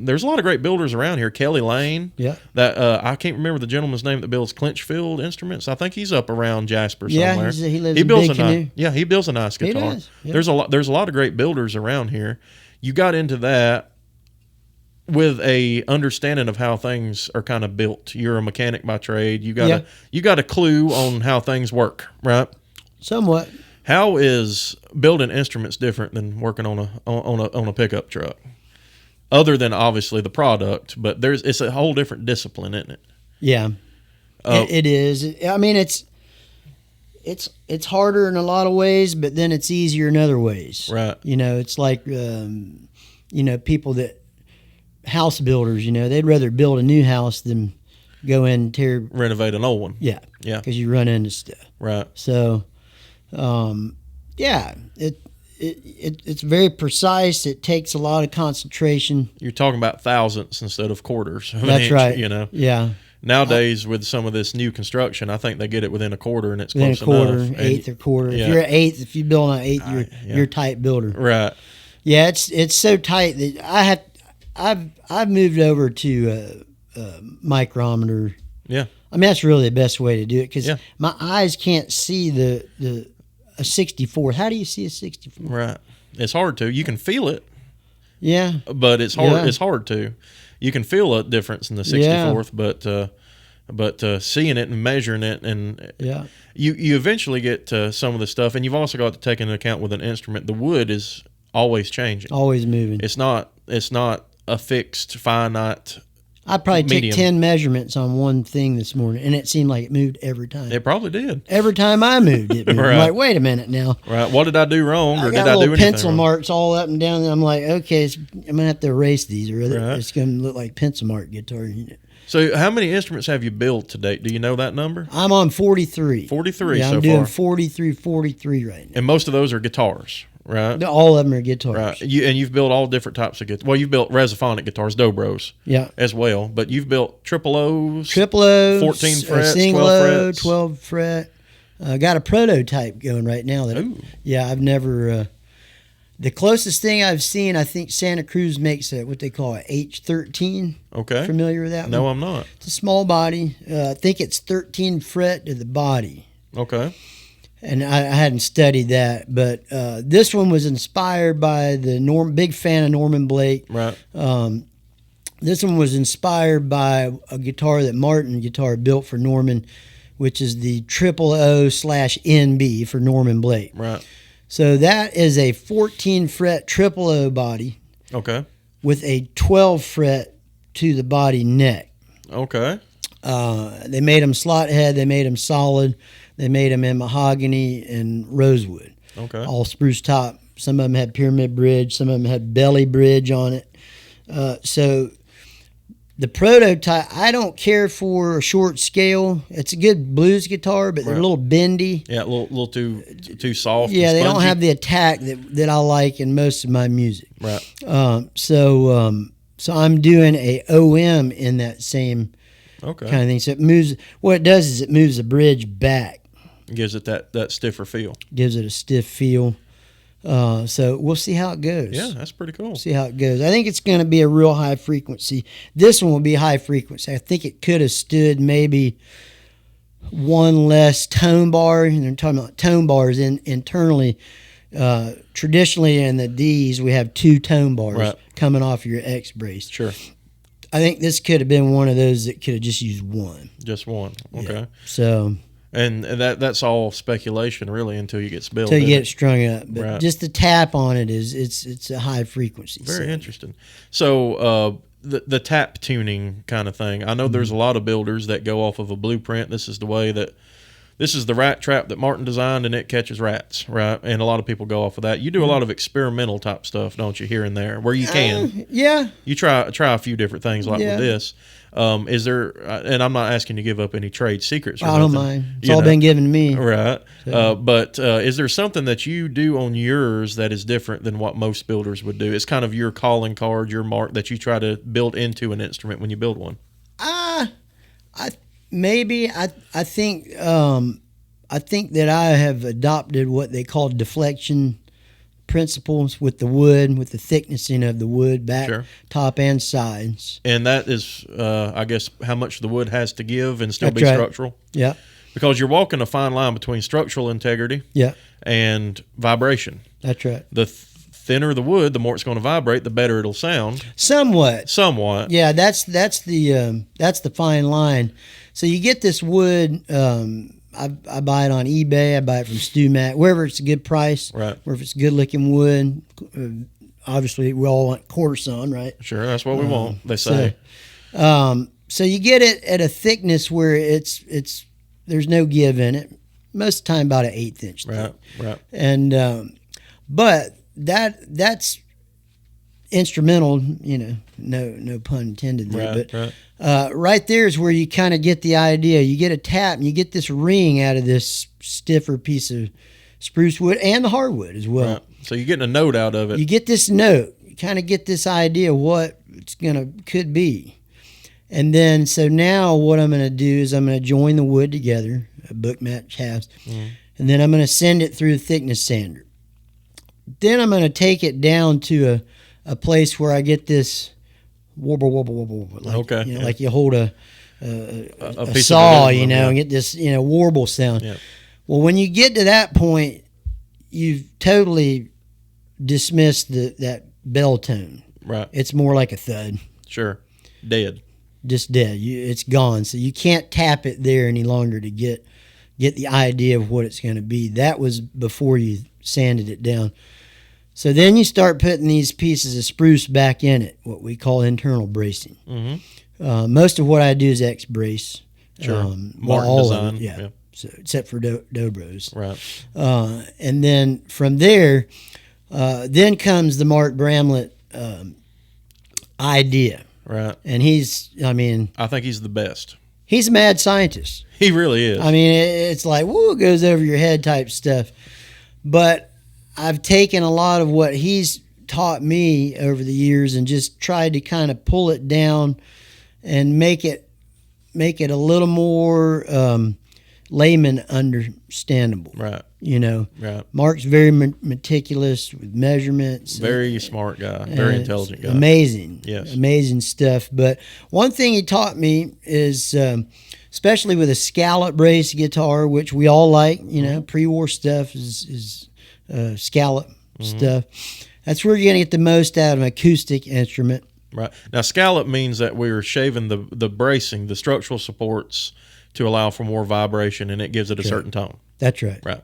there's a lot of great builders around here. Kelly Lane, that I can't remember the gentleman's name that builds Clinchfield instruments. I think he's up around Jasper somewhere. He lives in Big Canoe. He builds a nice guitar. He does. Yeah. There's a lot of great builders around here. You got into that with a understanding of how things are kind of built. You're a mechanic by trade. You got a clue on how things work, right? Somewhat. How is building instruments different than working on a pickup truck? Other than obviously the product, but it's a whole different discipline, isn't it? Yeah, it is. I mean, it's harder in a lot of ways, but then it's easier in other ways. Right. You know, it's like people that house builders. You know, they'd rather build a new house than go in and renovate an old one. Yeah. Because you run into stuff. Right. So, it's very precise. It takes a lot of concentration. You're talking about thousandths instead of quarters. That's right. You know. Yeah. Nowadays, with some of this new construction, I think they get it within a quarter, and it's within close a quarter, enough. Eighth or quarter. If you're an eighth, if you build an eighth, you're a tight builder. Right. Yeah, it's so tight that I've moved over to micrometer. Yeah. I mean, that's really the best way to do it because my eyes can't see a 64th. How do you see a 64th? Right. It's hard to. You can feel it. Yeah. But it's hard. Yeah. It's hard to. You can feel a difference in the 64th, but seeing it and measuring it, and you eventually get to some of the stuff, and you've also got to take into account with an instrument, the wood is always changing, always moving. It's not a fixed finite. I probably took 10 measurements on one thing this morning, and it seemed like it moved every time. It probably did. Every time I moved, it moved. Right. I'm like, wait a minute now. Right. What did I do wrong, or did I do anything pencil wrong? marks all up and down. And I'm like, okay, I'm going to have to erase these, or it's going to look like pencil mark guitar. So how many instruments have you built to date? Do you know that number? I'm on 43. 43 so far. I'm doing 43 right now. And most of those are guitars, right? All of them are guitars. Right. You've built all different types of guitars. Well, you've built resophonic guitars, dobros, as well. But you've built triple O's, 14 frets, single 12 O, frets. 12 fret. Got a prototype going right now. I've never... the closest thing I've seen, I think Santa Cruz makes what they call a H13. Okay. Familiar with that one? No, I'm not. It's a small body. I think it's 13 fret to the body. Okay. And I hadn't studied that, but this one was inspired by big fan of Norman Blake. Right. This one was inspired by a guitar that Martin Guitar built for Norman, which is the OO/NB for Norman Blake. Right. So that is a 14 fret O body. Okay. With a 12 fret to the body neck. Okay. They made them slot head. They made them solid. They made them in mahogany and rosewood. Okay. All spruce top. Some of them had pyramid bridge. Some of them had belly bridge on it. So the prototype, I don't care for a short scale. It's a good blues guitar, but they're a little bendy. Yeah, a little too soft. Yeah, and they don't spongy. have the attack that I like in most of my music. Right. So I'm doing a OM in that same kind of thing. So it moves. What it does is it moves the bridge back. Gives it that stiffer feel. Gives it a stiff feel. So we'll see how it goes. Yeah, that's pretty cool. See how it goes. I think it's going to be a real high frequency. This one will be high frequency. I think it could have stood maybe one less tone bar. And they're talking about tone bars internally. Traditionally in the D's, we have 2 tone bars coming off your X brace. Sure. I think this could have been one of those that could have just used one. Just one. Okay. Yeah. So. And that's all speculation, really, until you get built. Until you get it strung up, but just the tap on it it's a high frequency. Very interesting. So the tap tuning kind of thing. I know there's a lot of builders that go off of a blueprint. This is the rat trap that Martin designed, and it catches rats, right? And a lot of people go off of that. You do a lot of experimental type stuff, don't you? Here and there, where you can. Yeah. You try a few different things like with this. Is there? And I'm not asking you to give up any trade secrets. Or I don't mind. It's all been given to me. Right. So. But is there something that you do on yours that is different than what most builders would do? It's kind of your calling card, your mark that you try to build into an instrument when you build one. I think that I have adopted what they call deflection principles with the wood, with the thicknessing of the wood, back, top, and sides. And that is, I guess, how much the wood has to give and still be structural. Yeah. Because you're walking a fine line between structural integrity and vibration. That's right. The thinner the wood, the more it's going to vibrate, the better it'll sound. Somewhat. Yeah, that's the fine line. So you get this wood. I buy it on eBay. I buy it from Stu Mac, wherever it's a good price. Right. Wherever it's good looking wood. Obviously, we all want quarter sawn, right? Sure, that's what we want. They say. So you get it at a thickness where it's there's no give in it. Most of the time, about an 1/8 inch thick. Right. And but that's instrumental. No pun intended there. Right there is where you kind of get the idea. You get a tap and you get this ring out of this stiffer piece of spruce wood and the hardwood as well. Right. So you're getting a note out of it. You get this note. You kind of get this idea of what it's could be. And then, so now what I'm going to do is I'm going to join the wood together, a book match halves, and then I'm going to send it through a thickness sander. Then I'm going to take it down to a place where I get this warble, like, like you hold a saw, and get this, warble sound. Yeah. Well, when you get to that point, you've totally dismissed that bell tone. Right. It's more like a thud. Sure. Dead. Just dead. It's gone. So you can't tap it there any longer to get the idea of what it's going to be. That was before you sanded it down. So then you start putting these pieces of spruce back in it, what we call internal bracing. Mm-hmm. Most of what I do is X brace. Sure. All design. of it, yeah. So, except for Dobros. Right. And then from there, then comes the Mark Bramlett idea. Right. And I think he's the best. He's a mad scientist. He really is. It's like, woo, it goes over your head type stuff. But I've taken a lot of what he's taught me over the years and just tried to kind of pull it down and make it a little more layman understandable. Right. Right. Mark's very meticulous with measurements. Very smart guy. Very intelligent guy. Amazing. Yes. Amazing stuff. But one thing he taught me is, especially with a scallop brace guitar, which we all like, pre-war stuff is scallop stuff. That's where you're going to get the most out of an acoustic instrument. Right. Now, scallop means that we're shaving the bracing, the structural supports to allow for more vibration, and it gives it a certain tone. That's right. Right.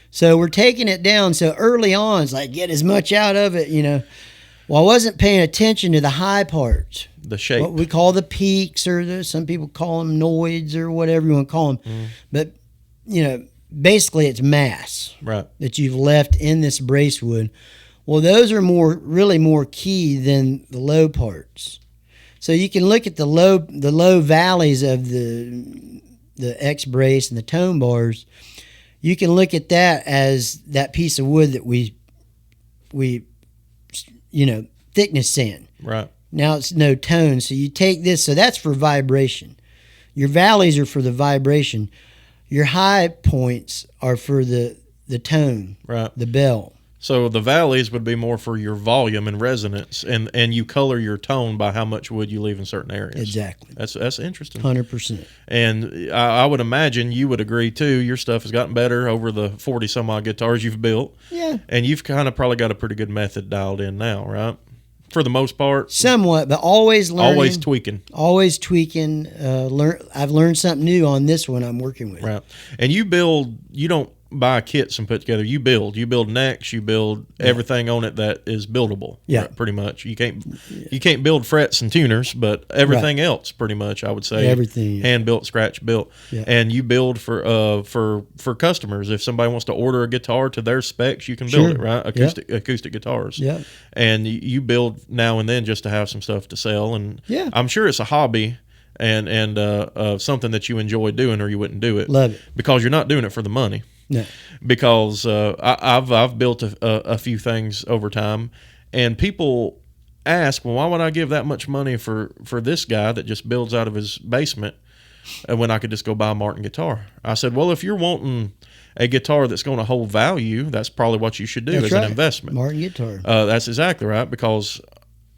So we're taking it down. So early on, it's like, get as much out of it, Well, I wasn't paying attention to the high parts. The shape. What we call the peaks, or some people call them noids, or whatever you want to call them. But, basically it's mass that you've left in this bracewood. Well, those are really more key than the low parts. So you can look at the low valleys of the X brace and the tone bars. You can look at that as that piece of wood that we thickness sand. Right. Now it's no tone. So you take this, so that's for vibration. Your valleys are for the vibration. Your high points are for the tone, the bell. So the valleys would be more for your volume and resonance, and you color your tone by how much wood you leave in certain areas. Exactly. That's interesting. 100%. And I would imagine you would agree too. Your stuff has gotten better over the 40 some odd guitars you've built. Yeah. And you've kind of probably got a pretty good method dialed in now, right? For the most part. Somewhat, but always learning. Always tweaking. Always tweaking. I've learned something new on this one I'm working with. Right. And you don't buy kits and put together. You build necks, you build everything on it that is buildable. Yeah. Pretty much. You can't build frets and tuners, but everything else pretty much, I would say. Everything. Hand built, scratch built. Yeah. And you build for customers. If somebody wants to order a guitar to their specs, you can build it, right? Acoustic guitars. Yeah. And you build now and then just to have some stuff to sell, and I'm sure it's a hobby and something that you enjoy doing, or you wouldn't do it. Love it. Because you're not doing it for the money. No. Because I've built a few things over time, and people ask, well, why would I give that much money for this guy that just builds out of his basement when I could just go buy a Martin guitar? I said, well, if you're wanting a guitar that's going to hold value, that's probably what you should do as an investment. Martin guitar. That's exactly right, because...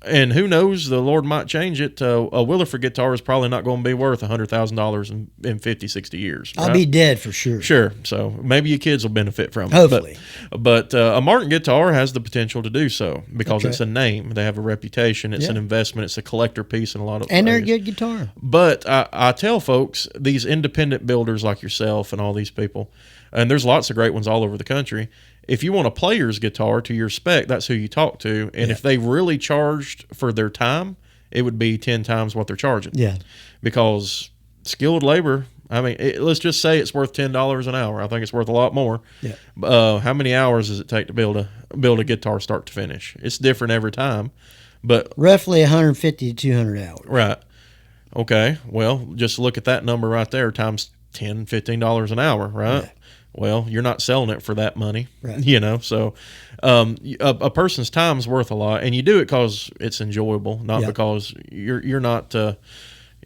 And who knows, the Lord might change it. A Williford guitar is probably not going to be worth $100,000 in 50, 60 years. Right? I'll be dead for sure. Sure. So maybe your kids will benefit from it. Hopefully. But a Martin guitar has the potential to do so because it's a name. They have a reputation. It's an investment. It's a collector piece in a lot of And they're a areas. good guitar. But I tell folks, these independent builders like yourself and all these people, and there's lots of great ones all over the country, if you want a player's guitar to your spec, that's who you talk to. And if they really charged for their time, it would be 10 times what they're charging. Yeah. Because skilled labor, I mean, let's just say it's worth $10 an hour. I think it's worth a lot more. Yeah. How many hours does it take to build a guitar start to finish? It's different every time. But roughly 150 to 200 hours. Right. Okay. Well, just look at that number right there times $10, $15 an hour, right? Yeah. Well, you're not selling it for that money, right. So a person's time's worth a lot, and you do it because it's enjoyable, not because you're not going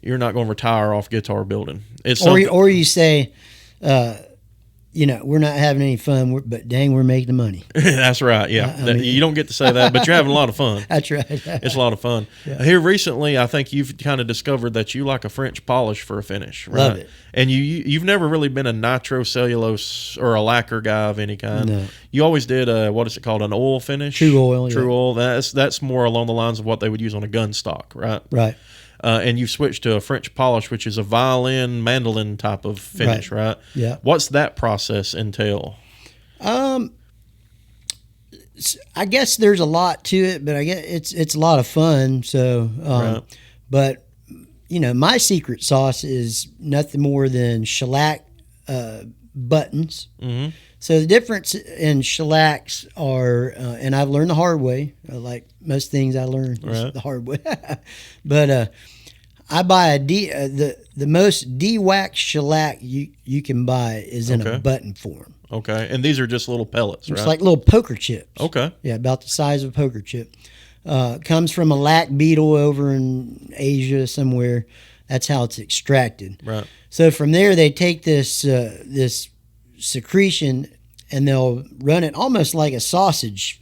to retire off guitar building. It's or you say, we're not having any fun, but dang, we're making the money. That's right. Yeah, I mean, you don't get to say that, but you're having a lot of fun. That's right. It's a lot of fun. Yeah. Here recently, I think you've kind of discovered that you like a French polish for a finish, right? Love it. And you've never really been a nitrocellulose or a lacquer guy of any kind. No. You always did what is it called, an oil finish? True oil. True oil. That's more along the lines of what they would use on a gun stock, right? Right. And you've switched to a French polish, which is a violin, mandolin type of finish, right? Yeah. What's that process entail? I guess there's a lot to it, but I guess it's a lot of fun. So, but my secret sauce is nothing more than shellac buttons. Mm-hmm. So the difference in shellacks are, and I've learned the hard way, like most things I learned the hard way. But I buy the most de-waxed shellac you can buy is in a button form. Okay, and these are just little pellets, right? It's like little poker chips. Okay. Yeah, about the size of a poker chip. Comes from a lac beetle over in Asia somewhere. That's how it's extracted. Right. So from there, they take this secretion and they'll run it almost like a sausage.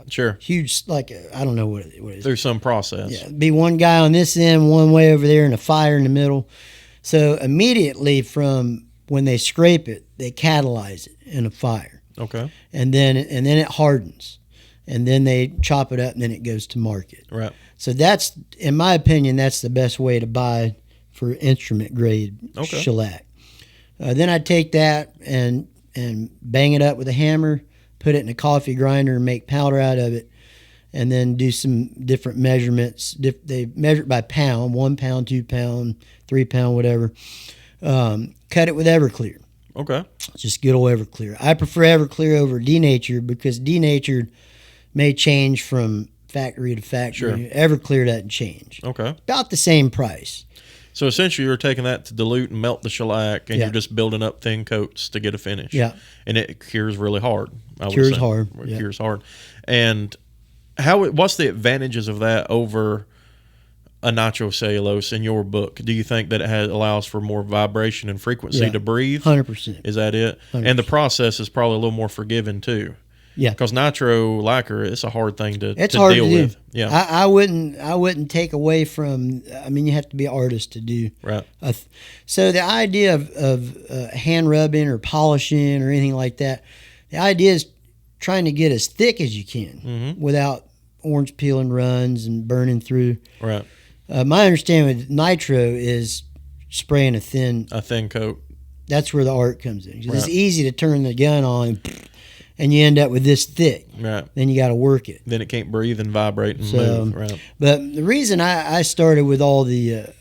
Sure. Huge, I don't know what it is. Through some process. Yeah, be one guy on this end, one way over there, and a fire in the middle. So immediately from when they scrape it, they catalyze it in a fire. Okay. And then it hardens. and then they chop it up, and then it goes to market. Right. So that's, in my opinion, that's the best way to buy for instrument grade shellac. Then I take that and bang it up with a hammer, put it in a coffee grinder, and make powder out of it, and then do some different measurements. They measure it by pound, 1 pound, 2 pound, 3 pound, whatever. Cut it with Everclear. Okay. Just good old Everclear. I prefer Everclear over denatured because denatured may change from factory to factory. Sure. Everclear doesn't change. Okay. About the same price. So essentially you're taking that to dilute and melt the shellac, and you're just building up thin coats to get a finish. Yeah. And it cures really hard. Cures hard. It cures hard. And what's the advantages of that over a nitrocellulose in your book? Do you think that it allows for more vibration and frequency to breathe? 100%. Is that it? 100%. And the process is probably a little more forgiving too. Yeah. Because nitro lacquer, it's a hard thing to deal with. Yeah. I wouldn't take away from, I mean, you have to be an artist to do. Right. So the idea of hand rubbing or polishing or anything like that, the idea is trying to get as thick as you can without orange peeling runs and burning through. Right. My understanding with nitro is spraying a thin coat. That's where the art comes in. It's easy to turn the gun on and you end up with this thick. Right. Then you got to work it. Then it can't breathe and vibrate and move. Right. But the reason I started with all the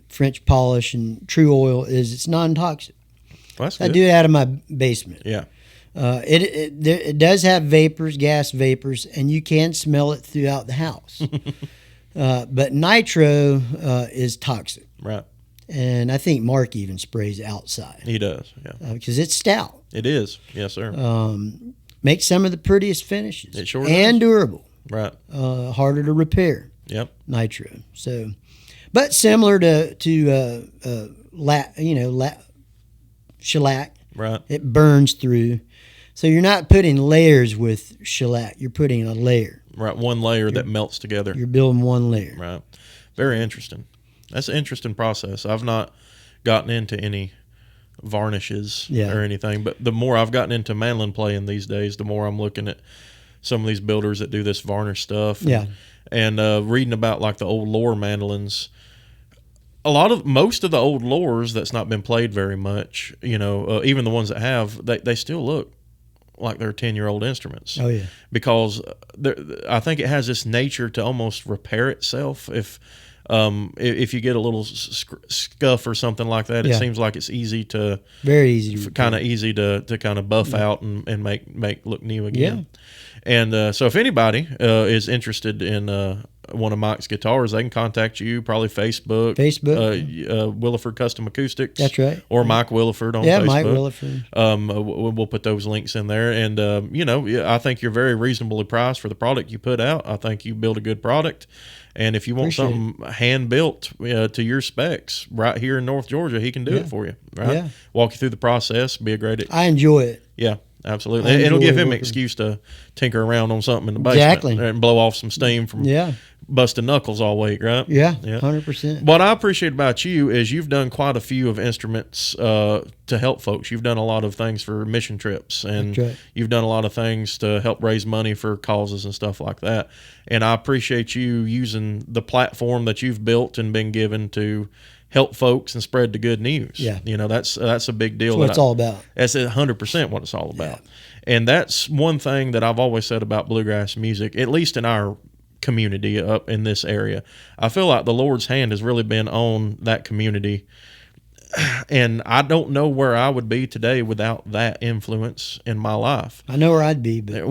French polish and true oil is it's non-toxic. Well, that's good. I do it out of my basement. Yeah. It does have vapors, gas vapors, and you can smell it throughout the house. But nitro is toxic. Right. And I think Mark even sprays outside. He does, yeah. Because it's stout. It is, yes, sir. Makes some of the prettiest finishes. It sure and does. Durable. Right. Harder to repair. Yep. Nitro. So, but similar to shellac. Right. It burns through. So you're not putting layers with shellac. You're putting a layer. Right. One layer that melts together. You're building one layer. Right. Very interesting. That's an interesting process. I've not gotten into any varnishes or anything, but the more I've gotten into mandolin playing these days, the more I'm looking at some of these builders that do this varnish stuff. And reading about like the old lore mandolins. Most of the old lores that's not been played very much, even the ones that have, they still look like they're 10-year-old instruments. Oh yeah, because I think it has this nature to almost repair itself. If you get a little scuff or something like that, it seems like it's very easy, kind of buff out and make look new again. And so if anybody is interested in one of Mike's guitars, they can contact you, probably Facebook, Williford Custom Acoustics. That's right. Or Mike Williford on Facebook. Yeah, Mike Williford. We'll put those links in there. And, I think you're very reasonably priced for the product you put out. I think you build a good product. And if you want something hand-built to your specs right here in North Georgia, he can do it for you, right? Yeah. Walk you through the process, be a great... I enjoy it. Yeah, absolutely. It'll give him an excuse to tinker around on something in the basement and blow off some steam from busting knuckles all week, right? Yeah, 100%. What I appreciate about you is you've done quite a few of instruments to help folks. You've done a lot of things for mission trips, and you've done a lot of things to help raise money for causes and stuff like that. And I appreciate you using the platform that you've built and been given to help folks and spread the good news. Yeah. That's a big deal. That's what it's all about. That's 100% what it's all about. Yeah. And that's one thing that I've always said about bluegrass music, at least in our community up in this area. I feel like the Lord's hand has really been on that community. And I don't know where I would be today without that influence in my life. I know where I'd be, but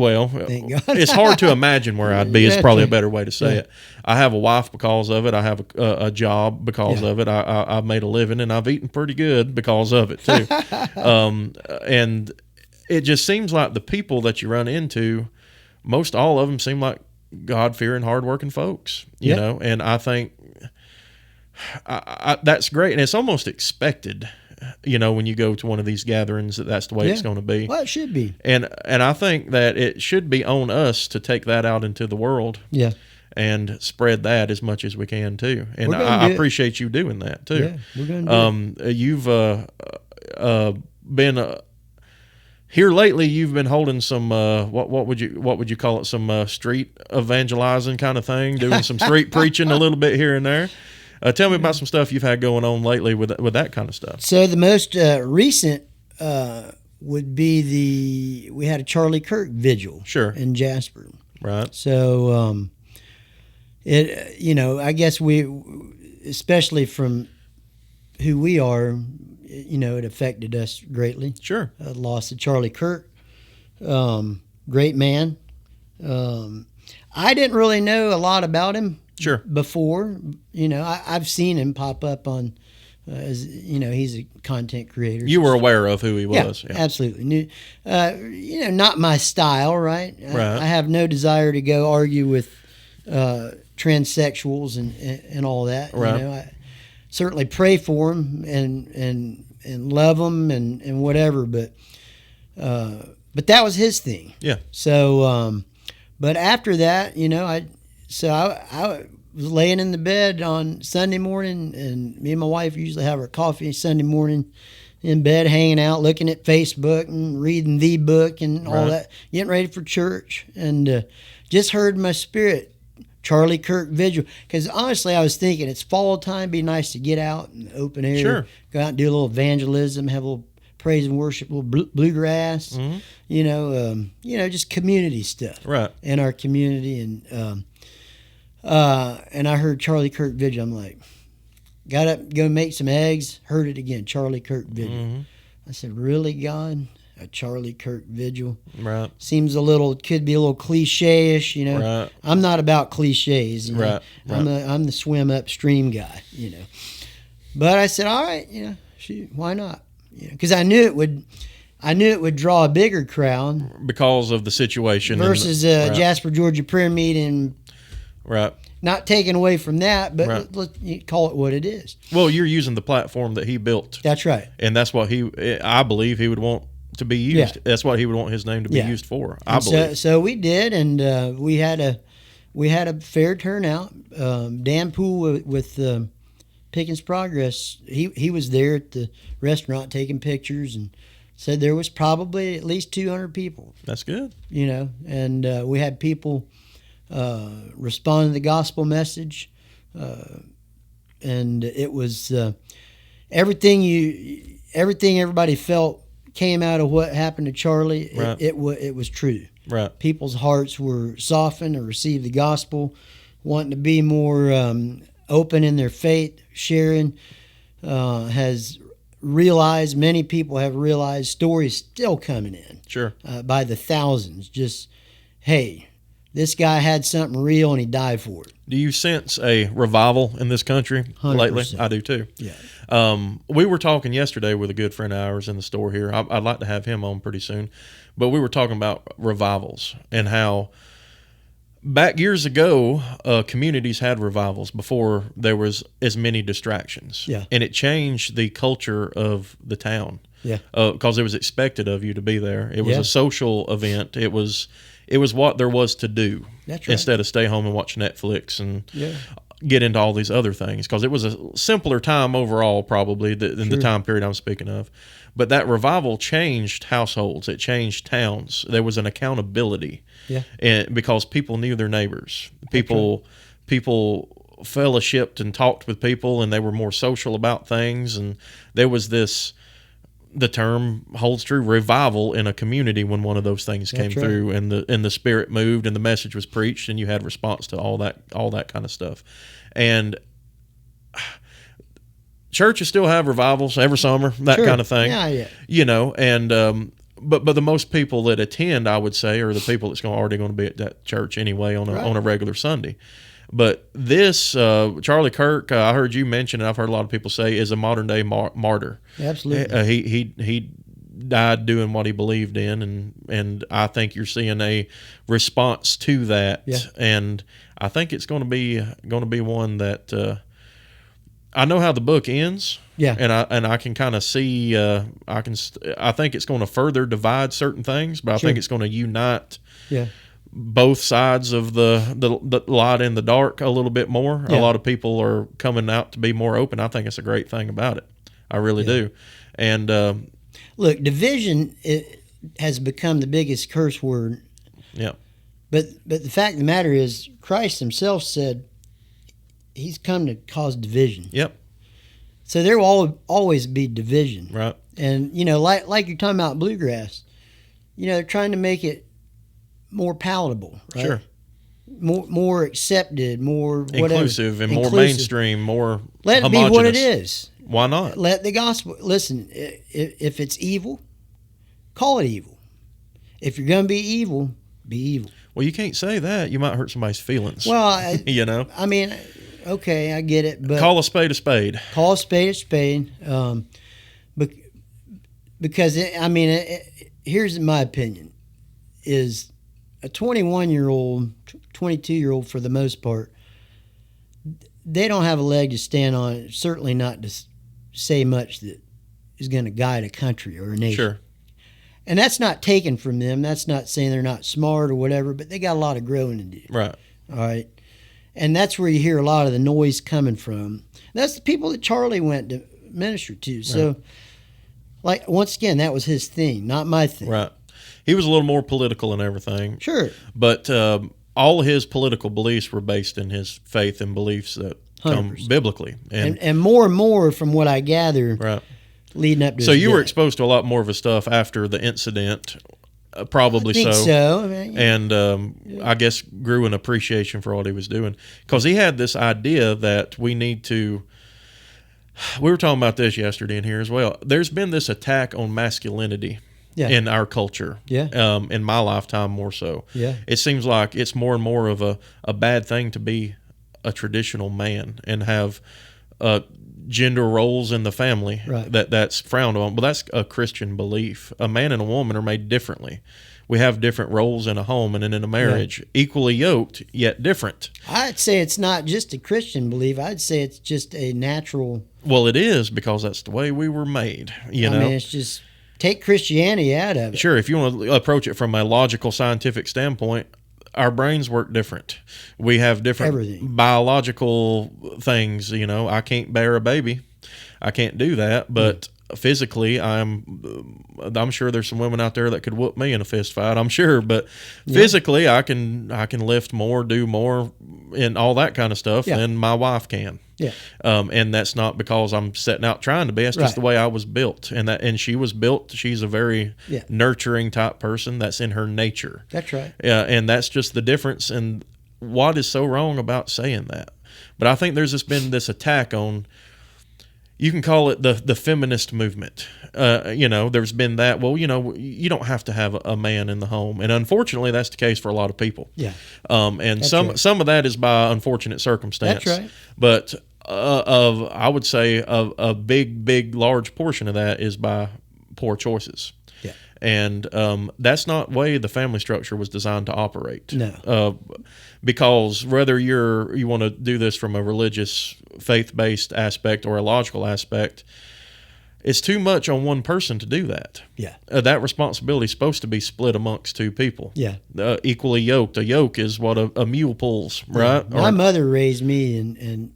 thank God. It's hard to imagine where I'd be. It's probably a better way to say it. I have a wife because of it. I have a job because of it. I've made a living, and I've eaten pretty good because of it too. And it just seems like the people that you run into, most all of them seem like God-fearing, hard-working folks. You know, and I think that's great, and it's almost expected, when you go to one of these gatherings, that's the way it's going to be. Well, it should be. And I think that it should be on us to take that out into the world and spread that as much as we can too. And I appreciate you doing that too. Yeah, we're going to do it. You've been Here lately, you've been holding some what would you call it? Some street evangelizing kind of thing, doing some street preaching a little bit here and there. Tell me about some stuff you've had going on lately with that kind of stuff. So the most recent would be we had a Charlie Kirk vigil, Sure, in Jasper. Right. So I guess especially from who we are, it affected us greatly. Sure. Loss of Charlie Kirk, great man. I didn't really know a lot about him. Sure. Before, I've seen him pop up on, he's a content creator. You were aware of who he was. Yeah. Absolutely. Not my style, right? Right. I have no desire to go argue with transsexuals and all that. Right. I certainly pray for them and love them and whatever, but that was his thing. Yeah. So, but after that, I was laying in the bed on Sunday morning, and me and my wife usually have our coffee Sunday morning in bed, hanging out, looking at Facebook and reading the book and all that, getting ready for church, and just heard in my spirit, Charlie Kirk vigil. Because honestly, I was thinking it's fall time, be nice to get out in the open air, Sure. Go out and do a little evangelism, have a little praise and worship, a little bluegrass, just community stuff, Right. in our community, and I heard Charlie Kirk vigil. I'm like, got up, go make some eggs. Heard it again, Charlie Kirk vigil. Mm-hmm. I said, really, God? A Charlie Kirk vigil? Right. Seems could be a little cliche-ish, Right. I'm not about cliches. Right. I'm the swim upstream guy, But I said, all right, shoot, why not? Because I knew it would draw a bigger crowd Because of the situation. versus Jasper, Georgia prayer meeting. Right. Not taken away from that, but Right. let's call it what it is. Well, you're using the platform that he built. That's right. And that's what I believe he would want to be used. Yeah. That's what he would want his name to be used for. I believe. So we did, and we had a fair turnout. Dan Poole with Pickens Progress, he was there at the restaurant taking pictures and said there was probably at least 200 people. That's good. And we had people respond to the gospel message, and it was everything everybody felt came out of what happened to Charlie. Right. It was true. Right. People's hearts were softened to receive the gospel, wanting to be more open in their faith, sharing. Many people have realized stories still coming in. Sure. By the thousands. Just, hey, this guy had something real and he died for it. Do you sense a revival in this country 100%. lately? I do too. Yeah. We were talking yesterday with a good friend of ours in the store here. I'd like to have him on pretty soon. But we were talking about revivals and how back years ago, communities had revivals before there was as many distractions. Yeah. And it changed the culture of the town. Yeah. Because it was expected of you to be there. It was Yeah. a social event. It was what there was to do. That's right. Instead of stay home and watch Netflix and Yeah. get into all these other things. Because it was a simpler time overall, probably, than the time period I'm speaking of. But that revival changed households. It changed towns. There was an accountability. Yeah. And because people knew their neighbors. People fellowshipped and talked with people, and they were more social about things. And there was the term holds true, revival in a community when one of those things came through, and the spirit moved and the message was preached, and you had response to all that kind of stuff. And churches still have revivals every summer, that kind of thing. Yeah. And but the most people that attend, I would say, are the people that's already going to be at that church anyway on a regular Sunday. But this Charlie Kirk, I heard you mention, and I've heard a lot of people say, is a modern day martyr. Absolutely. He died doing what he believed in, and I think you're seeing a response to that. Yeah. And I think it's going to be one that I know how the book ends. Yeah. And I can kind of see I think it's going to further divide certain things, but I think it's going to unite. Yeah. Both sides of the light and the dark a little bit more. Yeah. A lot of people are coming out to be more open. I think it's a great thing about it. I really do. And look, division has become the biggest curse word. Yeah. But the fact of the matter is, Christ himself said he's come to cause division. Yep. So there will always be division. Right. And, you know, like you're talking about bluegrass, you know, they're trying to make it more palatable, right? Sure. More accepted, more whatever. Inclusive and more mainstream, more Let it homogenous. be what it is. Why not? Let the gospel, listen, if it's evil, call it evil. If you're going to be evil, be evil. Well, you can't say that. You might hurt somebody's feelings. Well, you know? I mean, okay, I get it. But call a spade a spade. Call a spade a spade. Because, here's my opinion, is a 21-year-old, 22-year-old for the most part, they don't have a leg to stand on, certainly not to say much that is going to guide a country or a nation. Sure. And that's not taken from them. That's not saying they're not smart or whatever, but they got a lot of growing to do. Right. All right. And that's where you hear a lot of the noise coming from. That's the people that Charlie went to minister to. So, right. Like, once again, that was his thing, not my thing. Right. He was a little more political and everything. Sure. But all his political beliefs were based in his faith and beliefs that 100%. Come biblically. And more from what I gather, right. leading up to so his you death. were exposed to a lot more of his stuff after the incident, probably I think so. I mean, and I guess grew an appreciation for what he was doing. Because he had this idea that we need to, we were talking about this yesterday in here as well. There's been this attack on masculinity. Yeah. In our culture, in my lifetime more so. Yeah. It seems like it's more and more of a bad thing to be a traditional man and have gender roles in the family that's frowned on. But that's a Christian belief. A man and a woman are made differently. We have different roles in a home and in a marriage, equally yoked yet different. I'd say it's not just a Christian belief. I'd say it's just a natural. Well, it is, because that's the way we were made. You know, I mean, it's just. Take Christianity out of it. Sure, if you want to approach it from a logical, scientific standpoint, our brains work different. We have different biological things. You know, I can't bear a baby. I can't do that. But physically, I'm sure there's some women out there that could whoop me in a fist fight. I'm sure, but physically, I can lift more, do more, and all that kind of stuff than my wife can. Yeah. And that's not because I'm setting out trying to be. That's just the way I was built. And she was built. She's a very nurturing type person. That's in her nature. That's right. Yeah. And that's just the difference. And what is so wrong about saying that? But I think there's been this attack on, you can call it the feminist movement. You know, there's been that, well, you know, you don't have to have a man in the home. And unfortunately, that's the case for a lot of people. Yeah. And that's some of that is by unfortunate circumstance. That's right. But I would say a big, large portion of that is by poor choices. Yeah. And that's not the way the family structure was designed to operate. No. Because whether you want to do this from a religious, faith-based aspect or a logical aspect, it's too much on one person to do that. Yeah. That responsibility is supposed to be split amongst two people. Yeah. Equally yoked. A yoke is what a mule pulls, right? Yeah. My mother raised me, and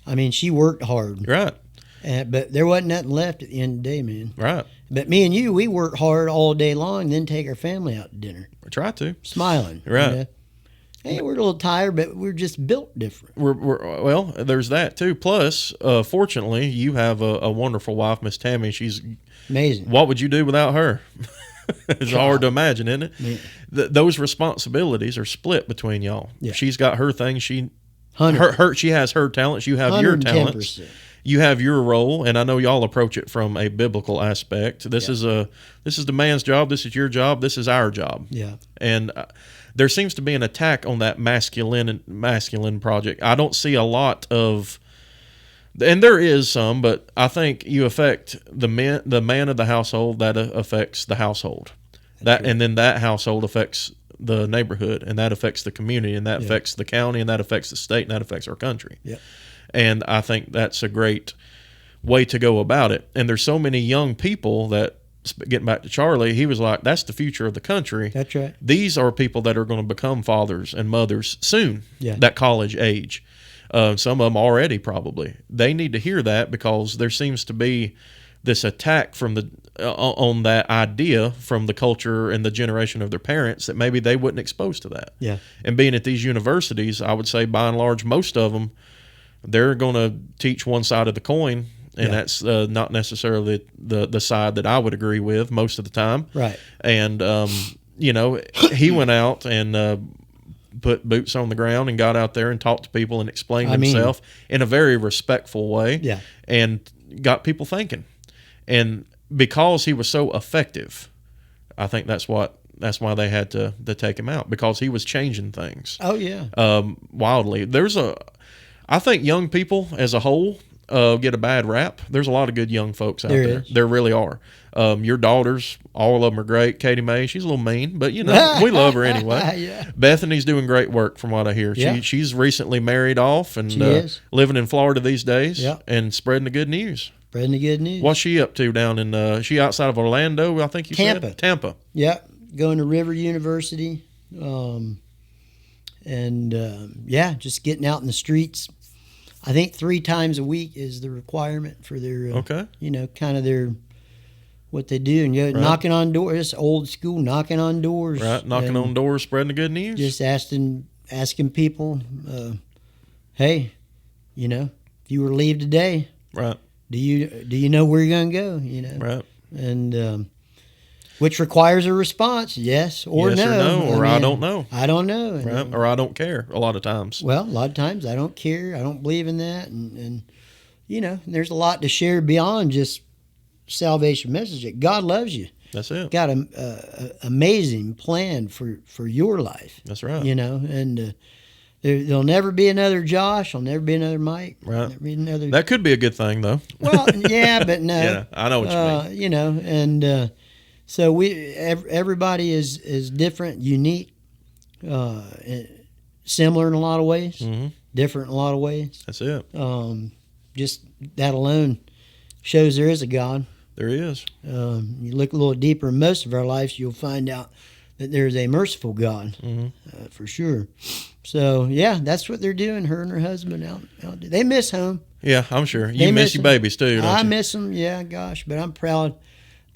I mean, she worked hard. Right. But there wasn't nothing left at the end of the day, man. Right. But me and you, we work hard all day long, and then take our family out to dinner. We try to. Smiling. Right. You know? Hey, we're a little tired, but we're just built different. Well, there's that too. Plus, fortunately, you have a wonderful wife, Miss Tammy. She's amazing. What would you do without her? It's hard to imagine, isn't it? Yeah. Those responsibilities are split between y'all. Yeah. She's got her thing. She has her talents. You have your talents. You have your role, and I know y'all approach it from a biblical aspect. This is the man's job. This is your job. This is our job. Yeah. And there seems to be an attack on that masculine project. I don't see a lot of, and there is some, but I think you affect the man of the household. That affects the household. And then that household affects the neighborhood, and that affects the community, and that affects the county, and that affects the state, and that affects our country. Yeah. And I think that's a great way to go about it. And there's so many young people that, getting back to Charlie, he was like, that's the future of the country. That's right. These are people that are going to become fathers and mothers soon, that college age. Some of them already probably. They need to hear that, because there seems to be this attack from on that idea from the culture and the generation of their parents that maybe they wasn't exposed to that. Yeah. And being at these universities, I would say by and large, most of them, they're going to teach one side of the coin, and that's not necessarily the side that I would agree with most of the time. Right. And, he went out and put boots on the ground and got out there and talked to people and explained himself in a very respectful way. Yeah. And got people thinking. And because he was so effective, I think that's why they had to take him out, because he was changing things. Oh yeah. Wildly. I think young people as a whole get a bad rap. There's a lot of good young folks out there. There really are. Your daughters, all of them are great. Katie Mae, she's a little mean, but we love her anyway. Yeah. Bethany's doing great work from what I hear. She's recently married off and living in Florida these days and spreading the good news. Spreading the good news. What's she up to down in, she outside of Orlando, I think you said? Tampa. Yeah, going to River University. Just getting out in the streets. I think 3 times a week is the requirement for their, kind of their, what they do. And knocking on doors, old school, knocking on doors. Right, knocking on doors, spreading the good news. Just asking people, hey, if you were to leave today. Right. Do you know where you're going to go? Right. And which requires a response, yes or yes no. Or no, or I don't know. I don't know. Right. Or I don't care a lot of times. Well, a lot of times I don't care. I don't believe in that. And there's a lot to share beyond just salvation message. That God loves you. That's it. Got an amazing plan for your life. That's right. And there'll never be another Josh. There'll never be another Mike. Right. Never be another. That could be a good thing, though. Well, yeah, but no. Yeah, I know what you mean. And so everybody is different, unique, similar in a lot of ways, different in a lot of ways. That's it. Just that alone shows there is a God. There is. You look a little deeper in most of our lives, you'll find out that there's a merciful God, for sure. So, that's what they're doing, her and her husband out. They miss home. Yeah, I'm sure. You miss your babies, too, don't you? I miss them, yeah, gosh. But I'm proud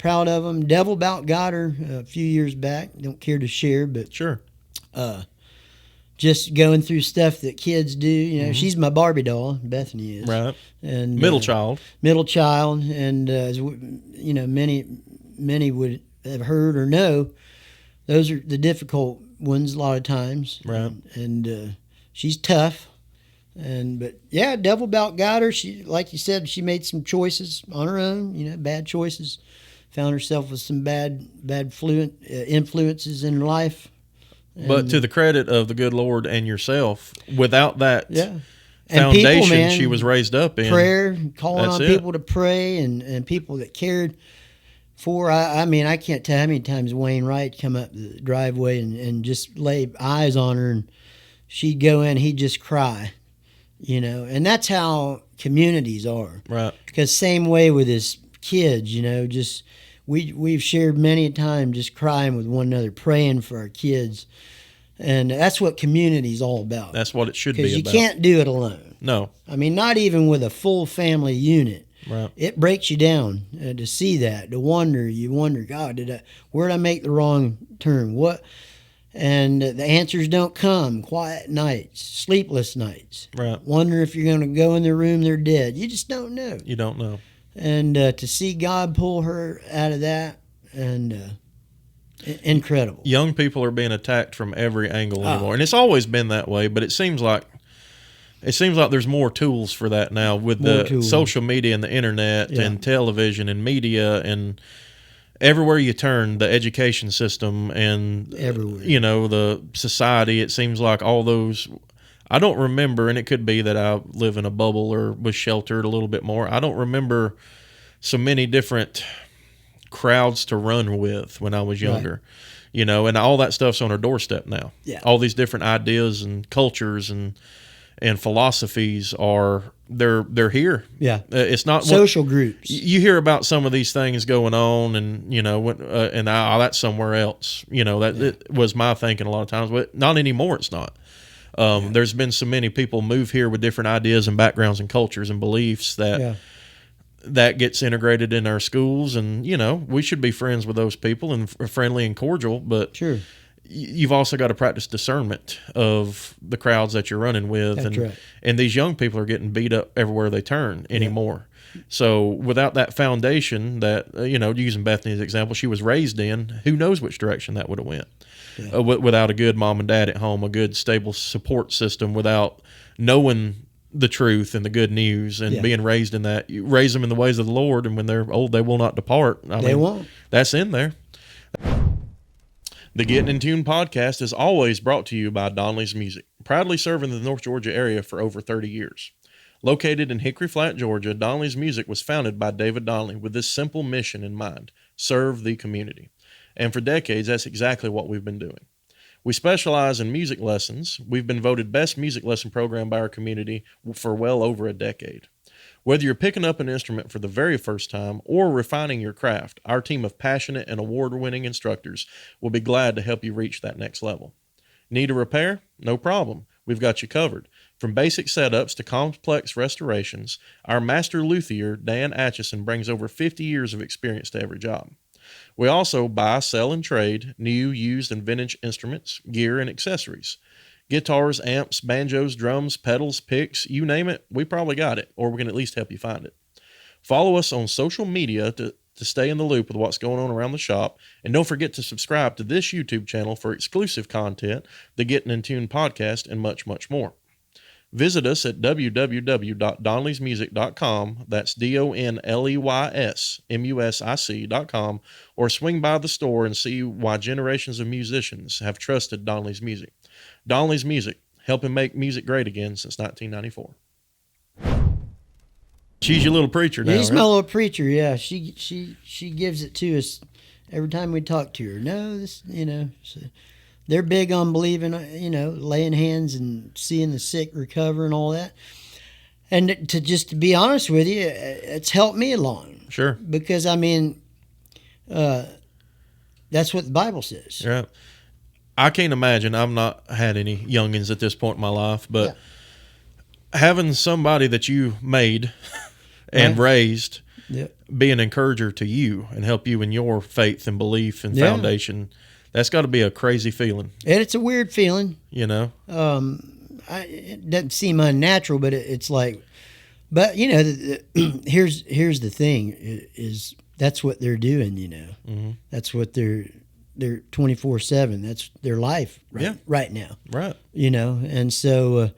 of them. Devil about got her a few years back. Don't care to share, but sure. Just going through stuff that kids do. She's my Barbie doll. Bethany is. Right. And middle child. And as many would have heard or know, those are the difficult ones a lot of times. Right. And she's tough. But devil about got her. She, like you said, she made some choices on her own. Bad choices. Found herself with some bad influences in her life. But to the credit of the good Lord and yourself, without that people, foundation man, she was raised up in, prayer, calling on people to pray, and people that cared for. I can't tell how many times Wayne Wright come up the driveway and just lay eyes on her, and she'd go in, he'd just cry, and that's how communities are. Right. Because same way with his kids, just we've shared many a time just crying with one another, praying for our kids. And that's what community is all about. That's what it should be about. Because you can't do it alone. No. Not even with a full family unit. Right. It breaks you down to see that, to wonder. You wonder, God, where did I make the wrong turn? What? And the answers don't come. Quiet nights, sleepless nights. Right. Wonder if you're going to go in their room, they're dead. You just don't know. You don't know. And to see God pull her out of that, and incredible. Young people are being attacked from every angle anymore, and it's always been that way. But it seems like there's more tools for that now with the social media and the internet and television and media and everywhere you turn, the education system and everywhere. The society. It seems like all those. I don't remember, and it could be that I live in a bubble or was sheltered a little bit more. I don't remember so many different crowds to run with when I was younger, and all that stuff's on our doorstep now. Yeah. All these different ideas and cultures and philosophies they're here. Yeah. It's not social groups. You hear about some of these things going on, and that's somewhere else. It was my thinking a lot of times, but not anymore. It's not. There's been so many people move here with different ideas and backgrounds and cultures and beliefs that that gets integrated in our schools, and we should be friends with those people and friendly and cordial, but Sure. You've also got to practice discernment of the crowds that you're running with. That's right. And these young people are getting beat up everywhere they turn anymore. So without that foundation that, using Bethany's example, she was raised in, who knows which direction that would have went. Yeah. Without a good mom and dad at home, a good stable support system, without knowing the truth and the good news and being raised in that. You raise them in the ways of the Lord, and when they're old, they will not depart. They won't. That's in there. The Gettin' in Tune podcast is always brought to you by Donley's Music, proudly serving the North Georgia area for over 30 years. Located in Hickory Flat, Georgia, Donley's Music was founded by David Donley with this simple mission in mind: serve the community. And for decades, that's exactly what we've been doing. We specialize in music lessons. We've been voted best music lesson program by our community for well over a decade. Whether you're picking up an instrument for the very first time or refining your craft, our team of passionate and award-winning instructors will be glad to help you reach that next level. Need a repair? No problem. We've got you covered. From basic setups to complex restorations, our master luthier, Dan Atchison, brings over 50 years of experience to every job. We also buy, sell, and trade new, used, and vintage instruments, gear, and accessories. Guitars, amps, banjos, drums, pedals, picks, you name it, we probably got it, or we can at least help you find it. Follow us on social media to stay in the loop with what's going on around the shop, and don't forget to subscribe to this YouTube channel for exclusive content, the Gettin' in Tune podcast, and much, much more. Visit us at www.donleysmusic.com, that's DonleysMusic.com, or swing by the store and see why generations of musicians have trusted Donley's Music. Donley's Music, helping make music great again since 1994. She's your little preacher now, She's right? my little preacher, yeah. She gives it to us every time we talk to her. No, this, so they're big on believing, laying hands and seeing the sick recover and all that. And to be honest with you, it's helped me along. Sure. Because, that's what the Bible says. Yeah. I can't imagine. I've not had any youngins at this point in my life, but having somebody that you made and raised be an encourager to you and help you in your faith and belief and foundation, that's got to be a crazy feeling. And it's a weird feeling. It doesn't seem unnatural, but it's like, but here's the thing is that's what they're doing, Mm-hmm. That's what they're 24/7. That's their life right now. Right. And so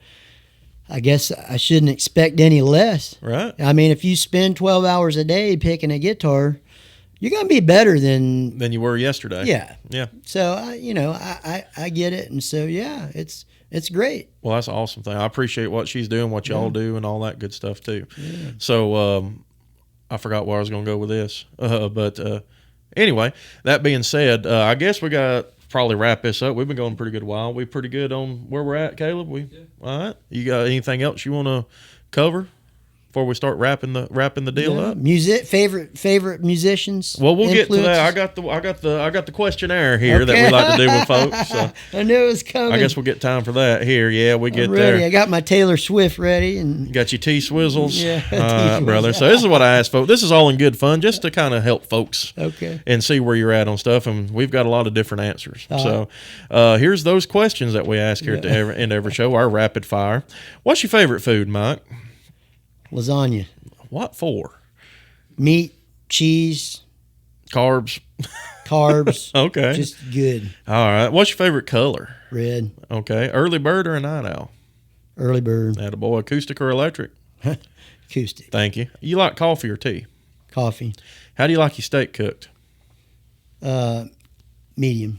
I guess I shouldn't expect any less. Right. I mean, if you spend 12 hours a day picking a guitar, you're going to be better than you were yesterday. Yeah. Yeah. So I get it. And so, it's great. Well, that's an awesome thing. I appreciate what she's doing, what y'all do, and all that good stuff too. Yeah. So I forgot where I was going to go with this. But anyway, that being said, I guess we got to probably wrap this up. We've been going a pretty good while. We pretty good on where we're at, Caleb? All right. You got anything else you want to cover before we start wrapping the deal up? Favorite musicians. Well, we'll get to that. I got the questionnaire here that we like to do with folks. So I knew it was coming. I guess we'll get time for that here. Yeah, we get ready. there. I got my Taylor Swift ready, and You got your T-Swizzles. Yeah, all right, brother. So this is what I asked folks. This is all in good fun, just to kind of help folks. Okay. And see where you're at on stuff, and we've got a lot of different answers. So here's those questions that we ask here at the end of every show. Our rapid fire. What's your favorite food, Mike? Lasagna. What for? Meat, cheese, Carbs. Okay. Just good. All right. What's your favorite color? Red. Okay. Early bird or a night owl? Early bird. Attaboy. Acoustic or electric? Acoustic. Thank you. You like coffee or tea? Coffee. How do you like your steak cooked? Medium.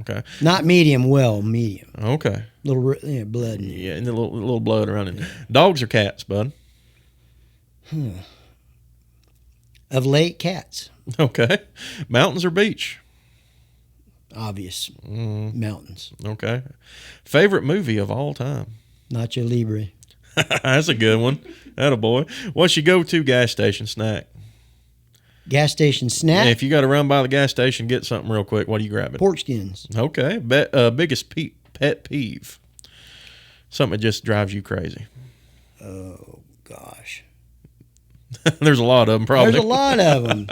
Okay. Not medium, medium. Okay. Little blood in it. Yeah, and a little blood around it. Dogs or cats, bud? Of late, cats. Okay. Mountains or beach? Obvious. Mountains. Okay. Favorite movie of all time? Nacho Libre. That's a good one. Attaboy. What's your go-to gas station snack? Gas station snack? If you got to run by the gas station, get something real quick. What are you grabbing? Pork skins. Okay. Biggest pet peeve? Something that just drives you crazy. Oh, gosh. There's a lot of them, probably. There's a lot of them.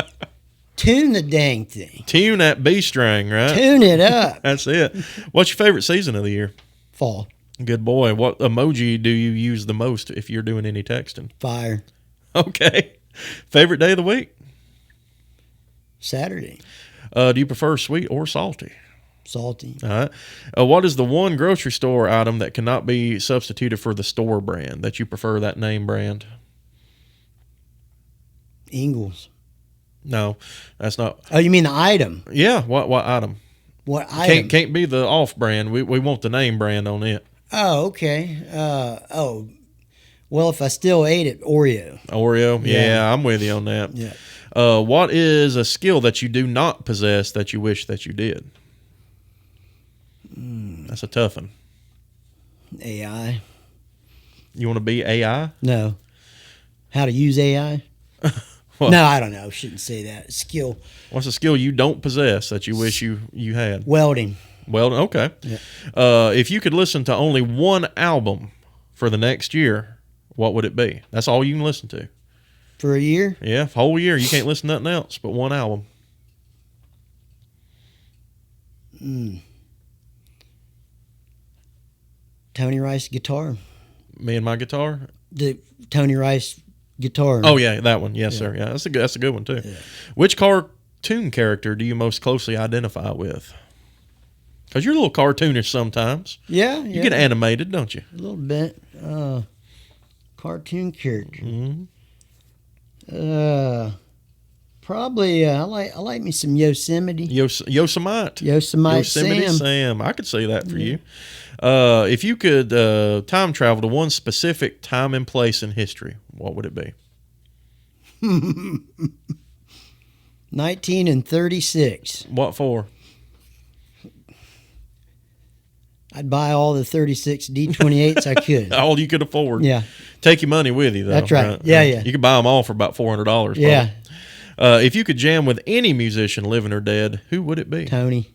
Tune the dang thing. Tune that B string, right? Tune it up. That's it. What's your favorite season of the year? Fall. Good boy. What emoji do you use the most if you're doing any texting? Fire. Okay. Favorite day of the week? Saturday. Do you prefer sweet or salty? Salty. All right. What is the one grocery store item that cannot be substituted for the store brand that you prefer that name brand? Ingles. No, that's not. Oh, you mean the item? Yeah. What item? What item? Can't be the off brand. We want the name brand on it. Oh, okay. Well, if I still ate it, Oreo. Oreo. Yeah, I'm with you on that. Yeah. What is a skill that you do not possess that you wish that you did? That's a tough one. AI. You want to be AI? No. How to use AI? What? No, I don't know. Shouldn't say that. Skill. What's a skill you don't possess that you wish you had? Welding. Well, okay. Yeah. If you could listen to only one album for the next year, what would it be? That's all you can listen to. For a year? Yeah, whole year. You can't listen to nothing else but one album. Tony Rice guitar. Me and my guitar? The Tony Rice guitar. Oh, yeah, that one. Yes, sir. Yeah, that's a good one, too. Yeah. Which cartoon character do you most closely identify with? Because you're a little cartoonish sometimes. Yeah. You get animated, don't you? A little bit. Cartoon character. Mm-hmm. Probably. I like me some Yosemite. Yosemite. Yosemite Sam. I could see that for you. If you could time travel to one specific time and place in history, what would it be? 1936. What for? I'd buy all the 36 D28s I could. All you could afford. Yeah. Take your money with you, though. That's right. Yeah. You could buy them all for about $400. Yeah. If you could jam with any musician, living or dead, who would it be? Tony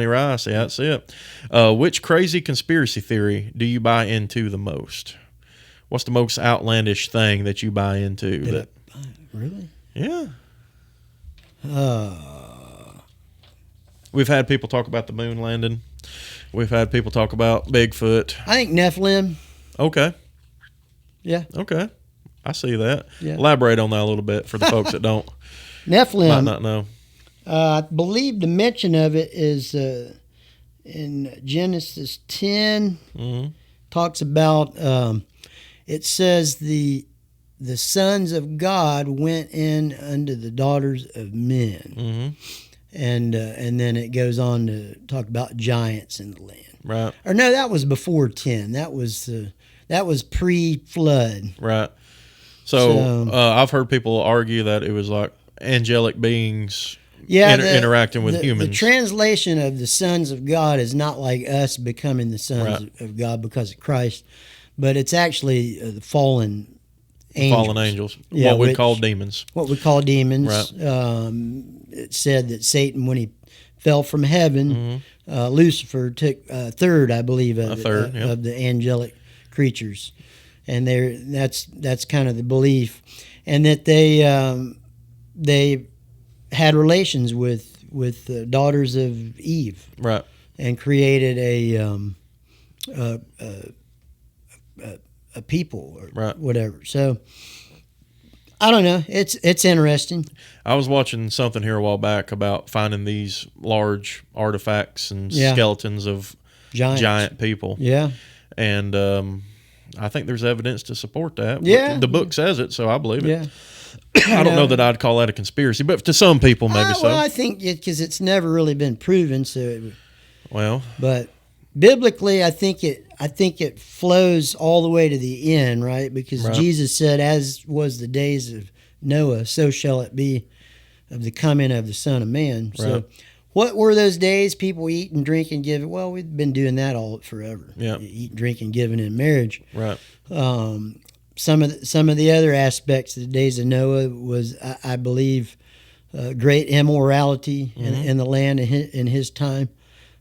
Rice. Yeah, that's it. Which crazy conspiracy theory do you buy into the most? What's the most outlandish thing that you buy into? Really? Yeah. We've had people talk about the moon landing. We've had people talk about Bigfoot. I think Nephilim. Okay. Yeah. Okay. I see that. Yeah. Elaborate on that a little bit for the folks that don't Nephilim. might not know. I believe the mention of it is in Genesis 10. Mm-hmm. Talks about, it says the sons of God went in unto the daughters of men. Mm-hmm. And then it goes on to talk about giants in the land. Right. Or no, that was before 10. That was pre-flood. Right. So I've heard people argue that it was like angelic beings interacting with humans. The translation of the sons of God is not like us becoming the sons of God because of Christ, but it's actually the fallen angels. Yeah, what we call demons. What we call demons. Right. It said that Satan, when he fell from heaven, Lucifer took a third, I believe, of the angelic creatures, and that's kind of the belief, and that they had relations with the daughters of Eve, right, and created a people or whatever. So I don't know. It's interesting. I was watching something here a while back about finding these large artifacts and skeletons of giant people. Yeah. And I think there's evidence to support that. Yeah. The book says it, so I believe it. Yeah. I don't know that I'd call that a conspiracy, but to some people, maybe so. Well, I think because it's never really been proven. But biblically, I think it flows all the way to the end, right? Because Jesus said, "As was the days of Noah, so shall it be of the coming of the Son of Man." So, right. What were those days? People eat and drink and give. Well, we've been doing that all forever. Yeah, eat, drink, and giving in marriage. Right. Some of the other aspects of the days of Noah was, I believe, great immorality in the land in his time,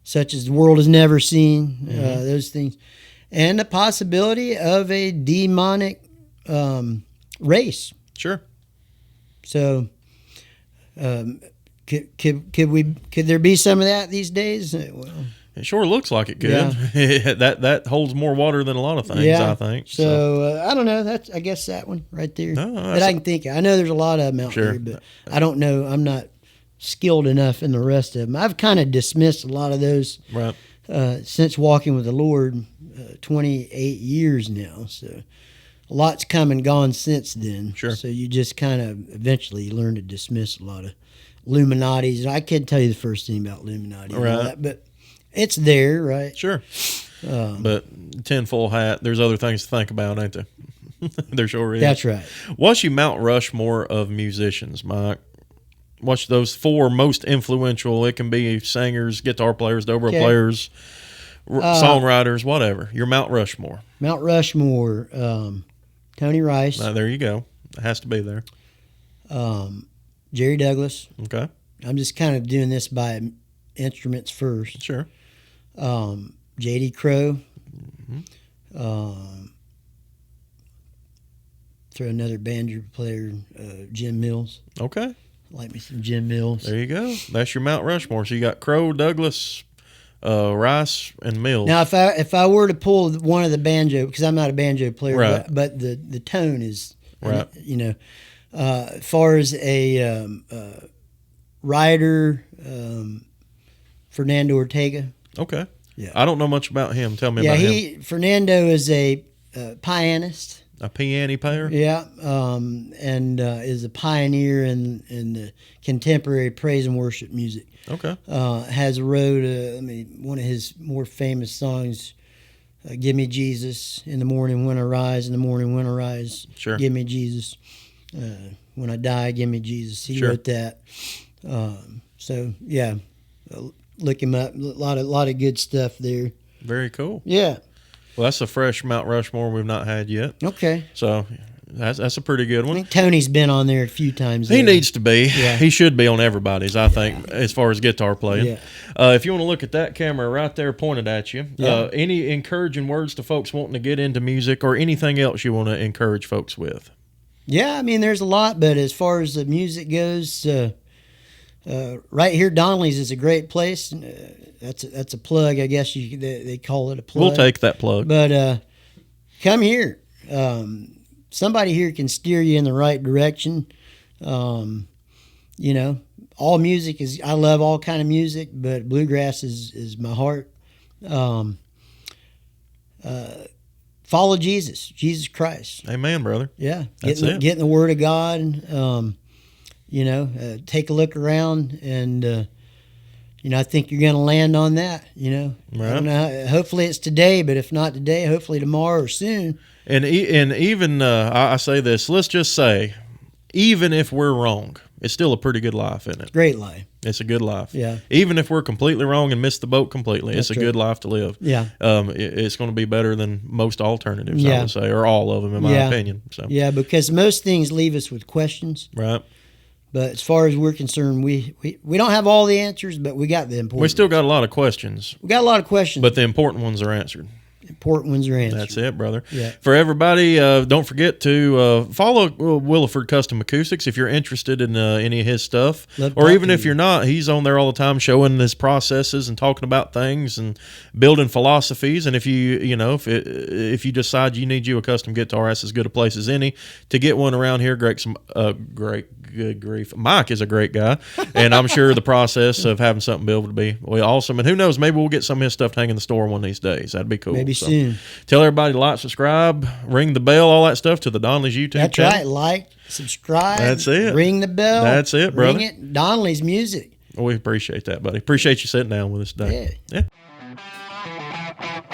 such as the world has never seen. Those things, and the possibility of a demonic race. Sure. So, could there be some of that these days? Well, it sure looks like it could. Yeah. that holds more water than a lot of things, yeah. I think. So I don't know. I guess that one right there No, that I can think of. I know there's a lot of them out Sure. there, but I don't know. I'm not skilled enough in the rest of them. I've kind of dismissed a lot of those Right. Since walking with the Lord 28 years now. So a lot's come and gone since then. Sure. So you just kind of eventually learn to dismiss a lot of Illuminatis. I can't tell you the first thing about Illuminati and all Right. that, but it's there, right? Sure. But tinfoil hat, there's other things to think about, ain't there? There sure is. That's right. What's your Mount Rushmore of musicians, Mike? What's those 4 most influential? It can be singers, guitar players, dobro players, songwriters, whatever. Your Mount Rushmore. Mount Rushmore, Tony Rice, There you go. It has to be there. Jerry Douglas. Okay. I'm just kind of doing this by instruments first. Sure. J.D. Crowe. Throw another banjo player, Jim Mills. Okay. Like me some Jim Mills. There you go. That's your Mount Rushmore. So you got Crowe, Douglas, Rice, and Mills. Now, if I were to pull one of the banjo, because I'm not a banjo player, Right. but the tone is, Right. As far as a writer, Fernando Ortega. Okay. Yeah. I don't know much about him. Tell me about him. Fernando is a pianist. A piano player? Yeah, and is a pioneer in the contemporary praise and worship music. Okay. Has wrote one of his more famous songs, "Give Me Jesus in the morning when I rise, in the morning when I rise, Sure. give me Jesus. When I die, give me Jesus." He Sure. wrote that. So yeah, look him up. A lot of good stuff there. Very cool. Yeah. Well, that's a fresh Mount Rushmore we've not had yet. Okay. So that's a pretty good I one. think Tony's been on there a few times. He there. needs to be. Yeah. He should be on everybody's, I think, as far as guitar playing. Yeah. If you want to look at that camera right there pointed at you, Yeah. any encouraging words to folks wanting to get into music or anything else you want to encourage folks with? Yeah, I mean, there's a lot, but as far as the music goes, right here, Donley's is a great place. That's a plug, I guess they call it a plug. We'll take that plug. But come here. Somebody here can steer you in the right direction. All music is. I love all kind of music, but bluegrass is my heart. Follow Jesus Christ. Amen, brother. Yeah, That's it. Getting the Word of God. Take a look around, and I think you're going to land on that. I don't know. Hopefully it's today, but if not today, hopefully tomorrow or soon. And even I say this. Let's just say, even if we're wrong, it's still a pretty good life, isn't it? Great life. It's a good life. Yeah. Even if we're completely wrong and miss the boat completely, it's a That's right. good life to live. Yeah. It's going to be better than most alternatives, I Yeah. would say, or all of them, in my Yeah. opinion. So. Yeah, because most things leave us with questions. Right. But as far as we're concerned, we don't have all the answers, but we got the important. We still got a lot of questions, we got a lot of questions, but the important ones are answered. important ones are answered. That's it, brother. Yeah. For everybody, don't forget to follow Williford Custom Acoustics if you're interested in any of his stuff. Love Or talking even to if you. you're not, he's on there all the time showing his processes and talking about things and building philosophies. And if if you decide you need you a custom guitar, that's as good a place as any to get one around here. Good grief. Mike is a great guy, and I'm sure the process of having something built would be awesome. And who knows, maybe we'll get some of his stuff to hang in the store one of these days. That'd be cool. Maybe soon. Tell everybody to like, subscribe, ring the bell, all that stuff to the Donley's YouTube That's channel. right. Like, subscribe. That's it. Ring the bell. That's it, brother. Ring it. Donley's music. We appreciate that, buddy. Appreciate you sitting down with us today. Yeah. Yeah.